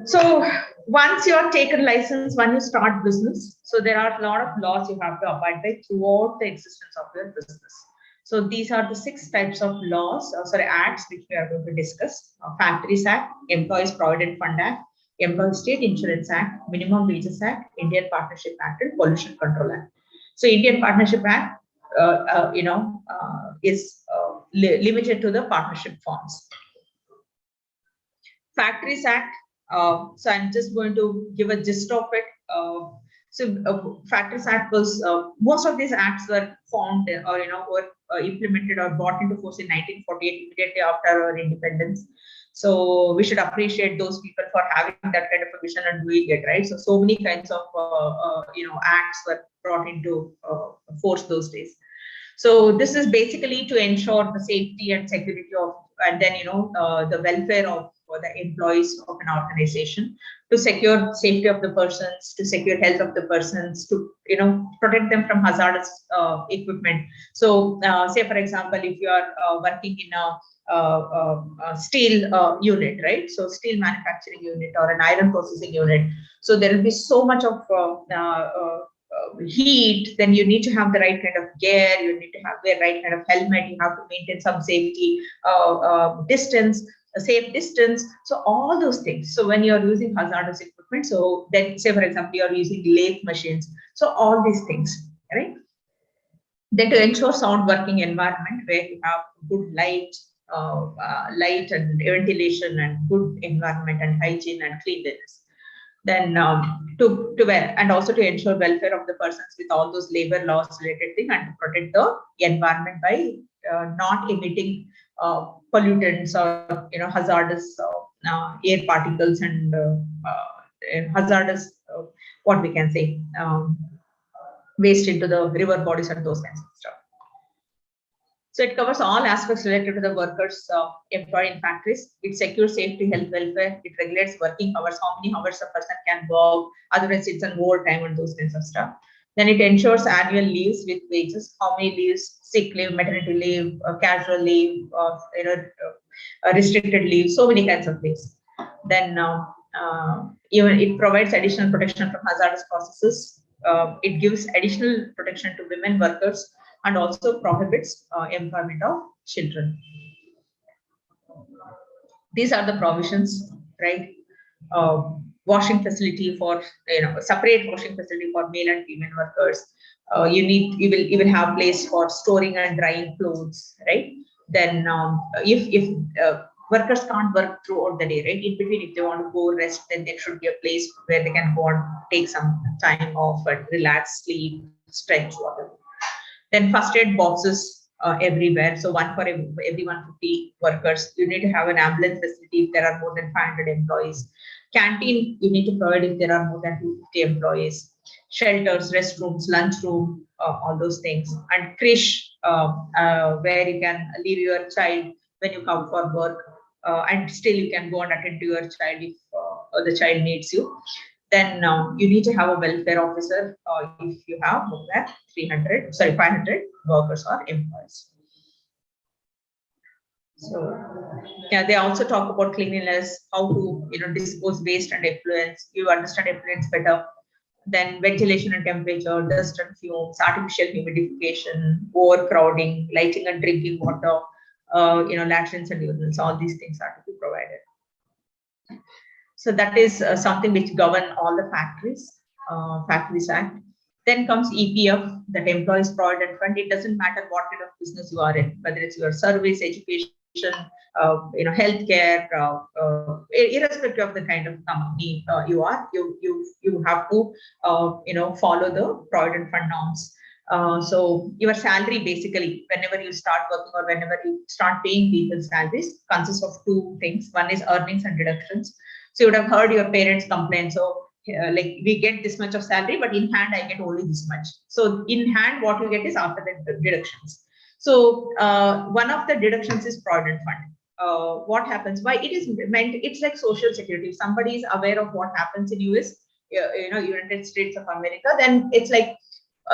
So once you are taken license, when you start business, so there are a lot of laws you have to abide by throughout the existence of your business. So these are the 6 types of laws, acts, which we are going to discuss. Factories Act, Employees Provident Fund Act, Employee State Insurance Act, Minimum Wages Act, Indian Partnership Act, and Pollution Control Act. So Indian Partnership Act, is limited to the partnership forms. Factories Act. So I'm just going to give a gist of it. Factories Act was most of these acts were formed or were implemented or brought into force in 1948, immediately after our independence. So we should appreciate those people for having that kind of a vision and doing it, right? So many kinds of acts were brought into force those days. So this is basically to ensure the safety and security of, and then the welfare of the employees of an organization, to secure safety of the persons, to secure health of the persons, to protect them from hazardous equipment. So say for example, if you are working in a steel unit, right? So steel manufacturing unit or an iron processing unit. So there will be so much of heat, then you need to have the right kind of gear, you need to have the right kind of helmet, you have to maintain some safety distance, a safe distance. So all those things. So when you're using hazardous equipment, so then say for example, you're using lathe machines. So all these things, right? Then to ensure sound working environment where you have good light and ventilation and good environment and hygiene and cleanliness. Then to wear, and also to ensure welfare of the persons with all those labor laws related thing, and to protect the environment by not emitting pollutants or hazardous air particles and hazardous what we can say waste into the river bodies and those kinds of stuff. So it covers all aspects related to the workers employed in factories. It secures safety, health, welfare. It regulates working hours, how many hours a person can work. Otherwise, it's an overtime and those kinds of stuff. Then it ensures annual leaves with wages, how many leaves, sick leave, maternity leave, casual leave, restricted leave, so many kinds of leaves. Then even it provides additional protection from hazardous processes. It gives additional protection to women workers, and also prohibits employment of children. These are the provisions, right? Washing facility for separate washing facility for male and female workers. You will have place for storing and drying clothes, right? Then if workers can't work throughout the day, right? In between, if they want to go rest, then there should be a place where they can go and take some time off and relax, sleep, stretch, whatever. Then first aid boxes everywhere. So one for every 150 workers. You need to have an ambulance facility if there are more than 500 employees. Canteen, you need to provide if there are more than 250 employees. Shelters, restrooms, lunchroom, all those things. And creche, where you can leave your child when you come for work. And still you can go and attend to your child if the child needs you. Then you need to have a welfare officer if you have more than 500 workers or employees. So yeah, they also talk about cleanliness, how to dispose waste and effluents. You understand effluents better. Then ventilation and temperature, dust and fumes, artificial humidification, overcrowding, lighting and drinking water, latrines and urinals. All these things are to be provided. So that is something which govern all the factories, Factories Act. Then comes EPF, that Employees Provident Fund. It doesn't matter what kind of business you are in, whether it's your service, education, healthcare, irrespective of the kind of company you are, you have to follow the Provident Fund norms. So your salary basically, whenever you start working or whenever you start paying people salaries, consists of 2 things. One is earnings and deductions. So you would have heard your parents complain. So like we get this much of salary, but in hand I get only this much. So in hand, what you get is after the deductions. So one of the deductions is Provident Fund. What happens? Why it is meant? It's like Social Security. If somebody is aware of what happens in US, United States of America, then it's like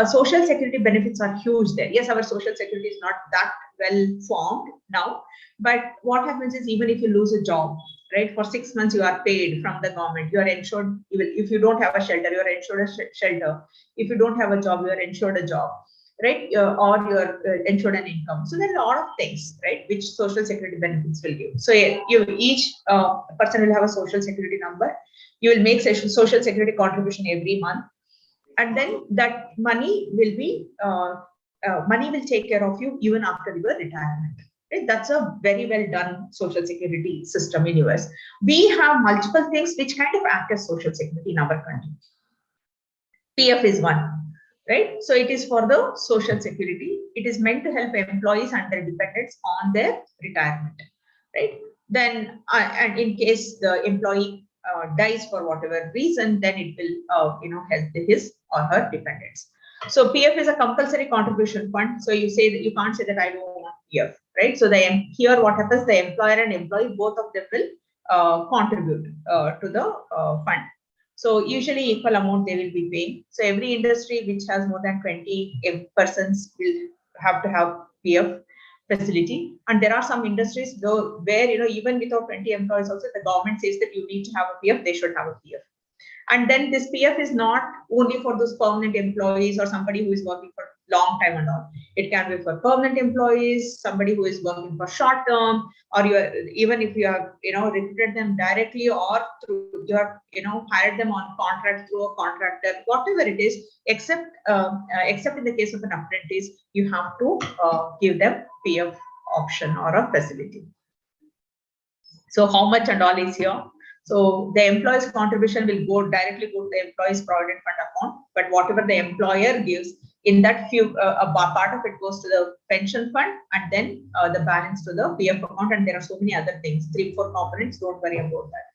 Social security benefits are huge there. Yes, our social security is not that well formed now, but what happens is even if you lose a job, right, for 6 months you are paid from the government, you are insured. Even if you don't have a shelter, you are insured a shelter. If you don't have a job, you are insured a job, right, or you are insured an income. So there are a lot of things, right, which social security benefits will give. So you each person will have a social security number. You will make social security contribution every month, and then that money will be money will take care of you even after your retirement. Right? That's a very well done social security system in US. We have multiple things which kind of act as social security in our country. PF is one, right? So it is for the social security. It is meant to help employees and their dependents on their retirement, right? Then, and in case the employee dies for whatever reason, then it will, help his or her dependents. So PF is a compulsory contribution fund. So you say that you can't say that I don't want PF, right? So here what happens, the employer and employee, both of them will contribute to the fund. So usually equal amount they will be paying. So every industry which has more than 20 persons will have to have PF facility. And there are some industries though where, even without 20 employees also, the government says that you need to have a PF, they should have a PF. And then this PF is not only for those permanent employees or somebody who is working for long time and all. It can be for permanent employees, somebody who is working for short term, or even if you have recruited them directly or through you have hired them on contract through a contractor, whatever it is, except in the case of an apprentice, you have to give them PF option or a facility. So how much and all is here. So the employee's contribution will directly go to the employee's provident fund account, but whatever the employer gives, in that a part of it goes to the pension fund, and then the balance to the PF account. And there are so many other things, 3-4 components. Don't worry about that.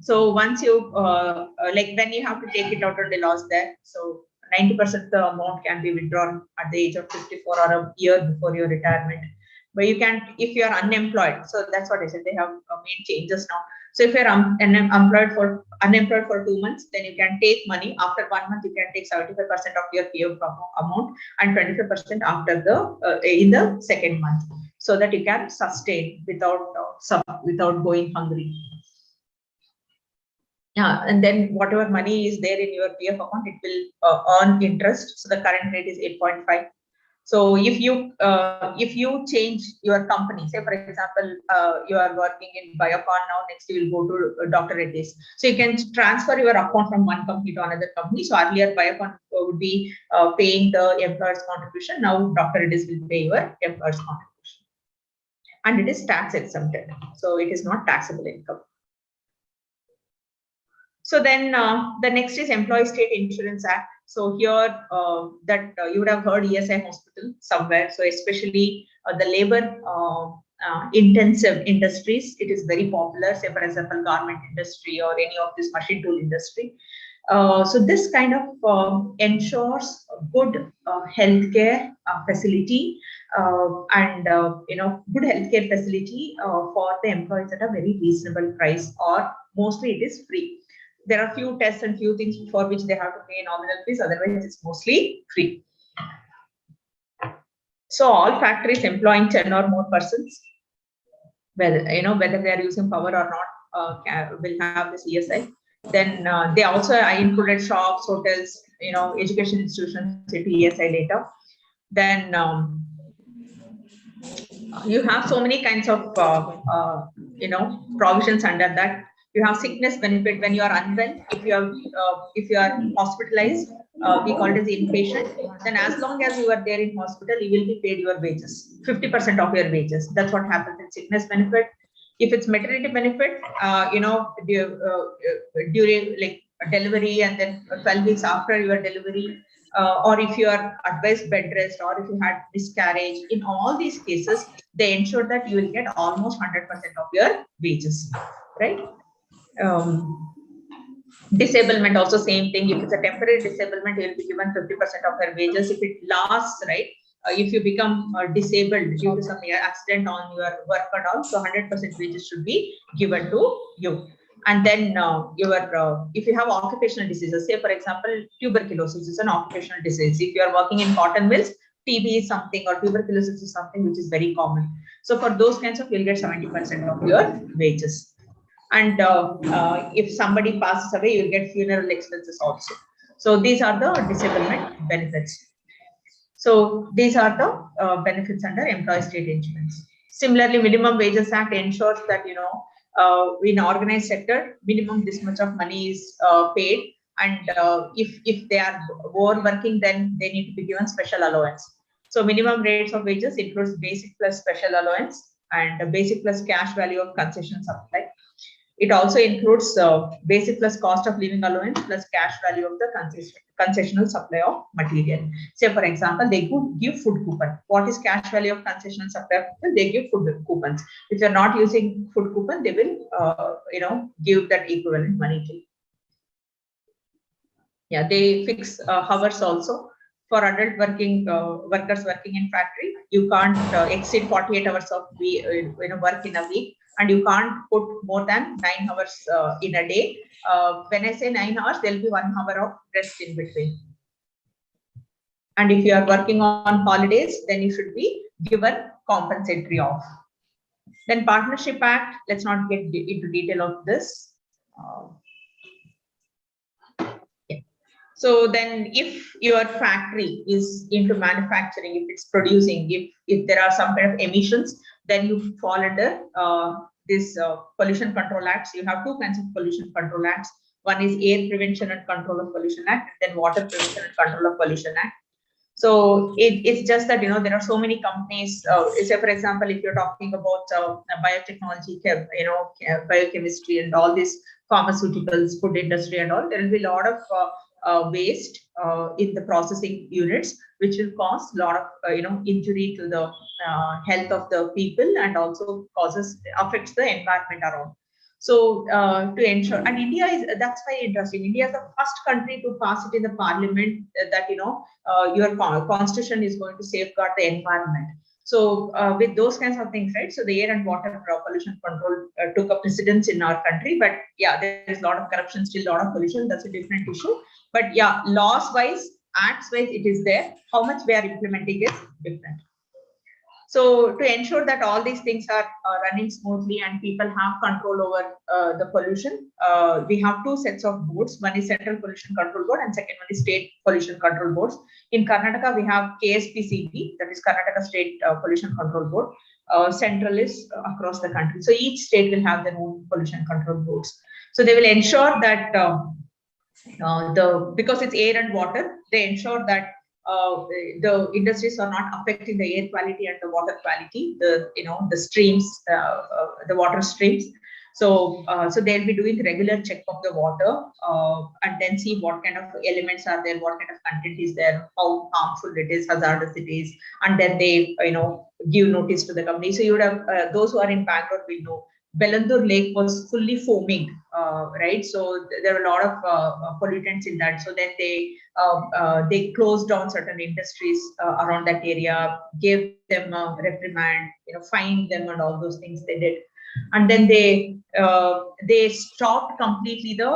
So once you then you have to take it out of the loss there. So 90% the amount can be withdrawn at the age of 54 or a year before your retirement. But you can, if you are unemployed. So that's what I said. They have made changes now. So if you're unemployed for 2 months, then you can take money. After 1 month, you can take 75% of your PF amount and 25% after in the second month, so that you can sustain without going hungry. Yeah, and then whatever money is there in your PF account, it will earn interest. So the current rate is 8.5. So if you change your company, say for example, you are working in Biocon now, next you will go to Dr. Reddy's. So you can transfer your account from one company to another company. So earlier Biocon would be paying the employer's contribution. Now Dr. Reddy's will pay your employer's contribution. And it is tax exempted. So it is not taxable income. So then the next is Employee State Insurance Act. So here you would have heard ESI hospital somewhere. So especially the labor intensive industries, it is very popular. Say for example, garment industry or any of this machine tool industry. So this kind of ensures good healthcare facility and good healthcare facility for the employees at a very reasonable price, or mostly it is free. There are few tests and few things for which they have to pay nominal fees, otherwise it's mostly free. So all factories employing 10 or more persons, whether they are using power or not, will have this ESI. Then they also, I included shops, hotels, education institutions into ESI later. Then you have so many kinds of provisions under that. You have sickness benefit when you are unwell. If you are hospitalized, we call it as inpatient. Then as long as you are there in hospital, you will be paid your wages, 50% of your wages. That's what happens in sickness benefit. If it's maternity benefit, during like delivery and then 12 weeks after your delivery, or if you are advised bed rest, or if you had miscarriage, in all these cases, they ensure that you will get almost 100% of your wages, right? Disablement also same thing. If it's a temporary disablement, you will be given 50% of your wages. If it lasts, right? If you become disabled due to some accident on your work and all, so 100% wages should be given to you. And then if you have occupational diseases, say for example, tuberculosis is an occupational disease. If you are working in cotton mills, TB is something, or tuberculosis is something which is very common. So for those kinds of, you'll get 70% of your wages. And if somebody passes away, you'll get funeral expenses also. So these are the disablement benefits. So these are the benefits under employee state insurance. Similarly, Minimum Wages Act ensures that, in organized sector, minimum this much of money is paid, and if they are overworking, then they need to be given special allowance. So minimum rates of wages includes basic plus special allowance, and basic plus cash value of concession supply. It also includes basic plus cost of living allowance plus cash value of the concessional supply of material. Say, for example, they could give food coupon. What is cash value of concessional supply? They give food coupons. If you're not using food coupon, they will, give that equivalent money to you. Yeah, they fix hours also. For adult workers working in factory, you can't exceed 48 hours of work in a week, and you can't put more than 9 hours in a day. When I say 9 hours, there will be 1 hour of rest in between. And if you are working on holidays, then you should be given compensatory off. Then Partnership Act, let's not get into detail of this. So then if your factory is into manufacturing, if it's producing, if there are some kind of emissions, then you fall under this Pollution Control Acts. You have two kinds of pollution control acts. One is Air Prevention and Control of Pollution Act, then Water Prevention and Control of Pollution Act. So it's just that, there are so many companies. Say, for example, if you're talking about biotechnology, biochemistry, and all these pharmaceuticals, food industry, and all, there will be a lot of waste in the processing units, which will cause a lot of injury to the health of the people, and also affects the environment around. So to ensure, and India that's very interesting. India is the first country to pass it in the parliament that your constitution is going to safeguard the environment. So with those kinds of things, right? So the air and water pollution control took a precedence in our country, but yeah, there is a lot of corruption, still a lot of pollution. That's a different issue. But yeah, laws wise, acts wise, it is there. How much we are implementing is different. So to ensure that all these things are running smoothly and people have control over the pollution, we have two sets of boards. One is Central Pollution Control Board, and second one is State Pollution Control Boards. In Karnataka, we have KSPCB, that is Karnataka State Pollution Control Board. Central is across the country. So each state will have their own pollution control boards. So they will ensure that because it's air and water, they ensure that the industries are not affecting the air quality and the water quality, the streams, the water streams. So they'll be doing regular check of the water and then see what kind of elements are there, what kind of content is there, how harmful it is, hazardous it is, and then they give notice to the company. So you would have those who are in Bangalore will know Bellandur Lake was fully foaming, right? So there were a lot of pollutants in that. So then they closed down certain industries around that area, gave them a reprimand, fined them, and all those things they did. And then they stopped completely the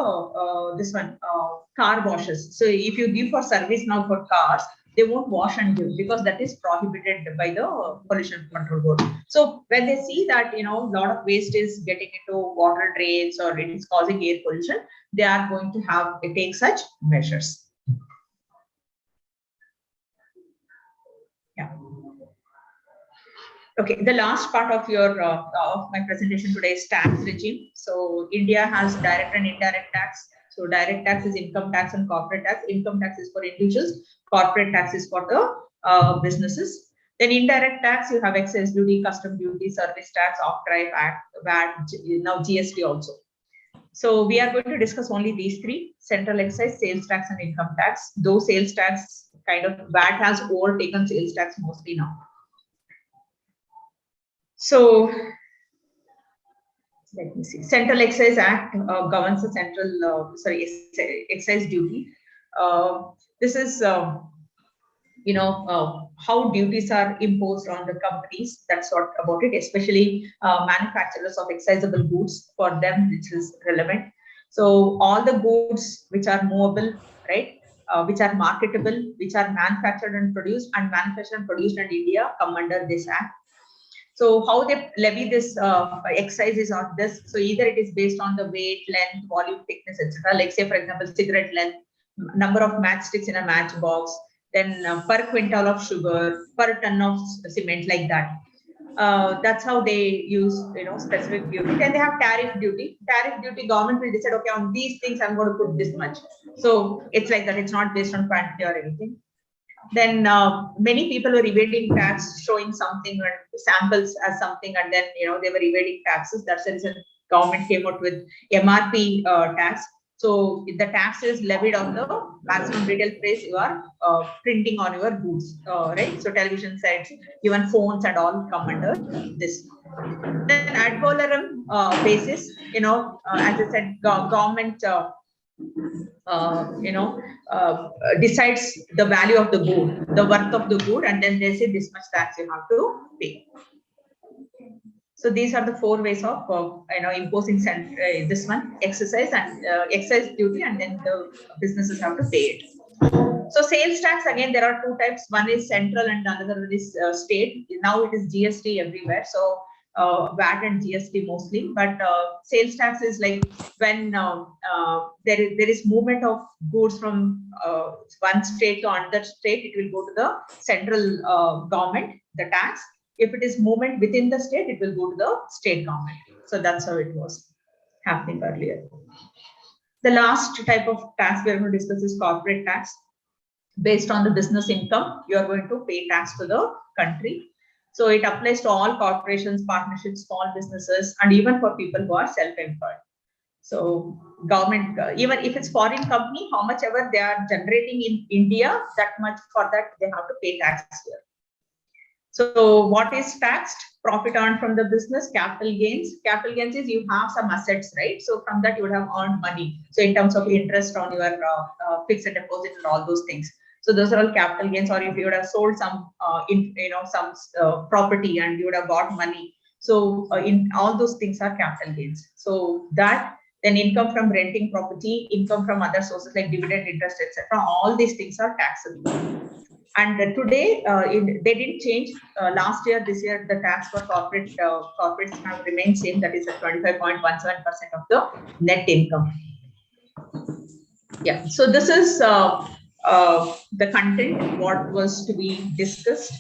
car washes. So if you give for service now for cars, they won't wash and give, because that is prohibited by the Pollution Control Board. So when they see that a lot of waste is getting into water drains or it is causing air pollution, they are going to take such measures. Yeah. Okay, the last part of of my presentation today is tax regime. So India has direct and indirect tax. So direct tax is income tax and corporate tax. Income tax is for individuals. Corporate tax is for the businesses. Then indirect tax, you have excise duty, custom duty, service tax, off-drive act, VAT, now GST also. So we are going to discuss only these three: central excise, sales tax, and income tax. Though sales tax VAT has overtaken sales tax mostly now. So let me see. Central Excise Act governs the excise duty. This is how duties are imposed on the companies. That's what about it, especially manufacturers of excisable goods. For them, which is relevant. So all the goods which are movable, right, which are marketable, which are manufactured and produced in India come under this act. So how they levy this excise is on this. So either it is based on the weight, length, volume, thickness, etc. Like say, for example, cigarette length, number of matchsticks in a matchbox, then per quintal of sugar, per ton of cement, like that. That's how they use, specific duty. Then they have tariff duty. Tariff duty, government will decide, okay, on these things I'm going to put this much. So it's like that. It's not based on quantity or anything. Then many people were evading tax, showing something or samples as something, and then they were evading taxes. That's the reason government came out with MRP tax. So the tax is levied on the maximum retail price you are printing on your goods, right? So television sets, even phones and all come under this. Then ad valorem basis, as I said, government decides the value of the good, the worth of the good, and then they say this much tax you have to pay. So these are the 4 ways of imposing this one, excise duty, and then the businesses have to pay it. So sales tax, again, there are 2 types. One is central and another one is state. Now it is GST everywhere. So VAT and GST mostly, but sales tax is like when there is movement of goods from one state to another state, it will go to the central government, the tax. If it is movement within the state, it will go to the state government. So that's how it was happening earlier. The last type of tax we are going to discuss is corporate tax. Based on the business income, you are going to pay tax to the country. So it applies to all corporations, partnerships, small businesses, and even for people who are self-employed. So government, even if it's foreign company, how much ever they are generating in India, that much for that they have to pay tax here. So what is taxed? Profit earned from the business, capital gains. Capital gains is you have some assets, right? So from that you would have earned money. So in terms of interest on your fixed deposit and all those things. So those are all capital gains. Or if you would have sold some, property and you would have got money. So in all those things are capital gains. So that, then income from renting property, income from other sources like dividend, interest, etc. All these things are taxable. And today, they didn't change. Last year, this year, the tax for corporates have remained same. That is at 25.17% of the net income. Yeah. So this is the content, what was to be discussed.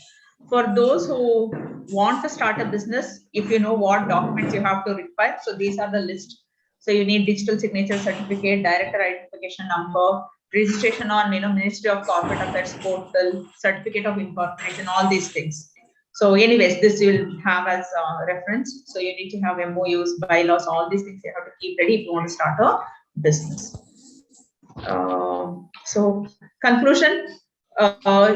For those who want to start a business, if you know what documents you have to require, so these are the list. So you need digital signature certificate, director identification number, registration on Ministry of Corporate Affairs portal, certificate of incorporation, all these things. So anyways, this you will have as a reference. So you need to have MOUs, bylaws, all these things you have to keep ready if you want to start a business. So conclusion,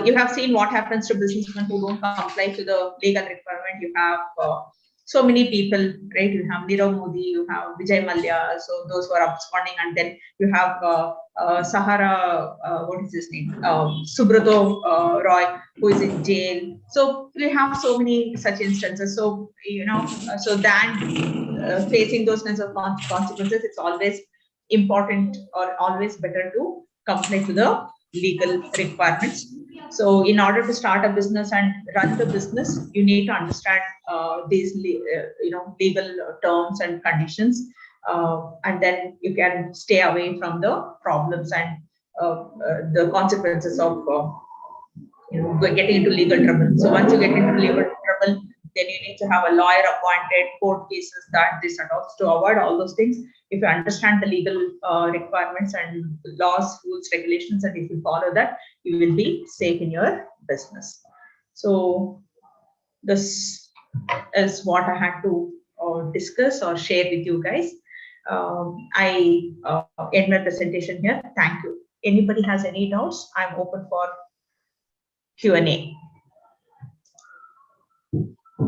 you have seen what happens to businessmen who don't comply to the legal requirement. You have so many people, right? You have Nirav Modi, you have Vijay Mallya, so those who are absconding, and then you have Sahara, what is his name? Subrato Roy, who is in jail. So we have so many such instances. So, so than facing those kinds of consequences, it's always important or always better to comply to the legal requirements. So in order to start a business and run the business, you need to understand these legal terms and conditions, and then you can stay away from the problems and the consequences of getting into legal trouble. So once you get into legal trouble, then you need to have a lawyer appointed, court cases, that, this, and also to avoid all those things. If you understand the legal requirements and laws, rules, regulations, and if you follow that, you will be safe in your business. So this is what I had to discuss or share with you guys. I end my presentation here. Thank you. Anybody has any doubts? I'm open for Q&A.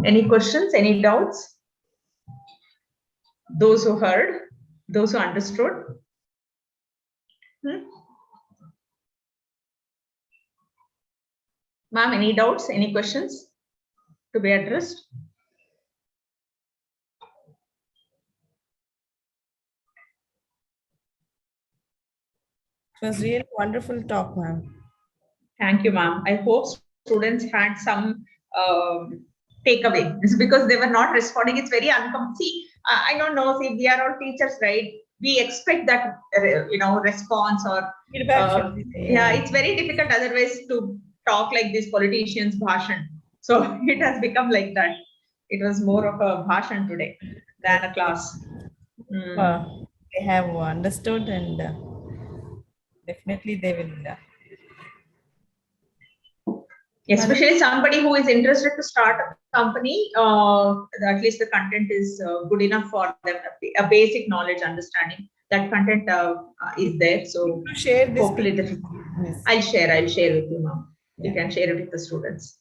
Any questions, any doubts? Those who heard, those who understood? Ma'am, any doubts, any questions to be addressed? It was really wonderful talk, ma'am. Thank you, ma'am. I hope students had some takeaway. It's because they were not responding. It's very uncomfortable. See, I don't know. See, we are all teachers, right? We expect that response or Feedback should be there. yeah. It's very difficult otherwise to talk like these politicians' bhashan. So it has become like that. It was more of a bhashan today than a class. They have understood, and definitely they will. Especially somebody who is interested to start a company, at least the content is good enough for them, a basic knowledge understanding. That content is there. So To share this. hopefully, Yes. I'll share with you, ma'am. You can share it with the students.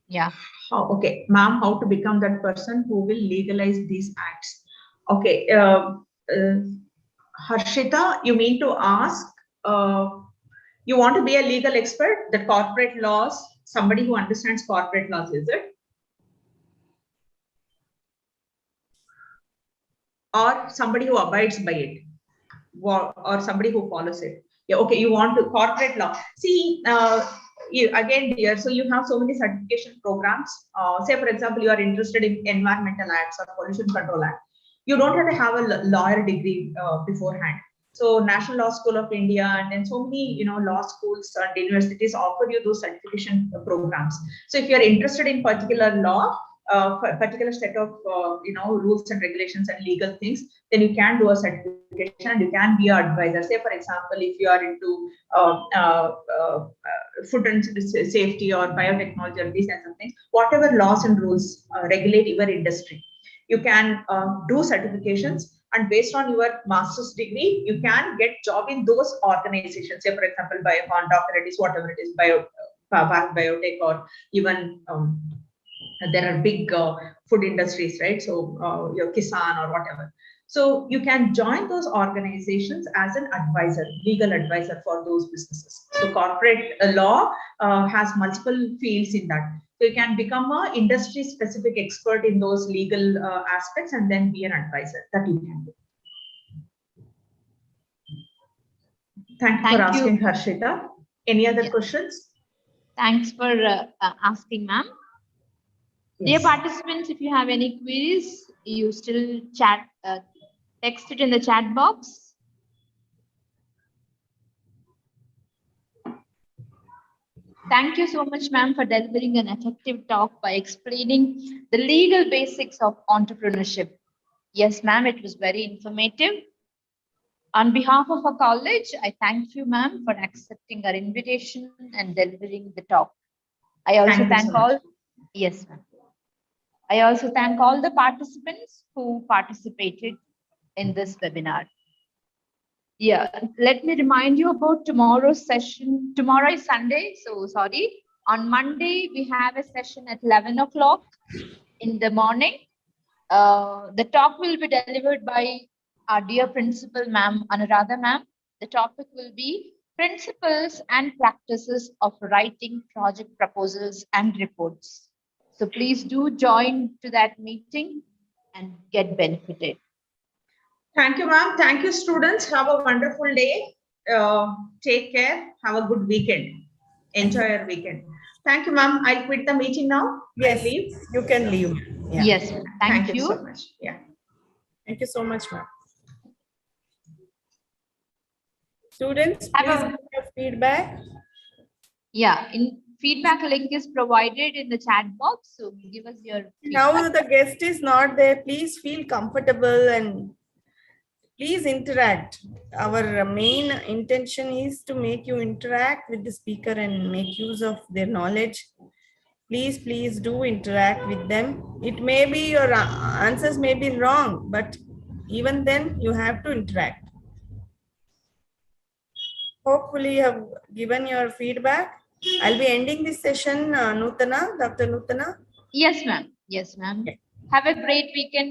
Yeah. Oh, okay, ma'am, how to become that person who will legalize these acts? Okay, Harshita, you mean to ask, you want to be a legal expert, the corporate laws, somebody who understands corporate laws, is it? Or somebody who abides by it, or somebody who follows it? Yeah, okay, you want to corporate law. See, again, dear, so you have so many certification programs. Say, for example, you are interested in environmental acts or pollution control act. You don't have to have a lawyer degree beforehand. So National Law School of India and then so many law schools and universities offer you those certification programs. So if you are interested in particular law, particular set of rules and regulations and legal things, then you can do a certification and you can be an advisor. Say, for example, if you are into food and safety or biotechnology or these kinds of things, whatever laws and rules regulate your industry, you can do certifications, and based on your master's degree, you can get job in those organizations. Say, for example, Biocon, Dr. Reddy's, whatever it is, biotech, or even there are big food industries, right? So your Kisan or whatever. So you can join those organizations as an advisor, legal advisor for those businesses. So corporate law has multiple fields in that. So you can become an industry specific expert in those legal aspects and then be an advisor. That you can do. Thank you for asking, Harshita. Any other questions? Thanks for asking, ma'am. Dear participants, if you have any queries, you still text it in the chat box. Thank you so much, ma'am, for delivering an effective talk by explaining the legal basics of entrepreneurship. Yes, ma'am, it was very informative. On behalf of our college, I thank you, ma'am, for accepting our invitation and delivering the talk. I also thank all. Yes, ma'am. I also thank all the participants who participated in this webinar. Yeah, let me remind you about tomorrow's session. Tomorrow is Sunday, so sorry. On Monday, we have a session at 11 o'clock in the morning. The talk will be delivered by our dear principal, ma'am, Anuradha ma'am. The topic will be principles and practices of writing project proposals and reports. So please do join to that meeting and get benefited. Thank you, ma'am. Thank you, students. Have a wonderful day. Take care. Have a good weekend. Enjoy your weekend. Thank you, ma'am. I'll quit the meeting now. Yes, leave. You can leave. Yeah. Yes, thank you so much. Yeah. Thank you so much, ma'am. Students, please give your feedback. Yeah, feedback link is provided in the chat box. So give us your feedback. Now the guest is not there. Please feel comfortable and please interact. Our main intention is to make you interact with the speaker and make use of their knowledge. Please do interact with them. It may be your answers may be wrong, but even then you have to interact. Hopefully you have given your feedback. I'll be ending this session, Nutana, Dr. Nutana. Yes, ma'am. Yes, ma'am. Have a great weekend.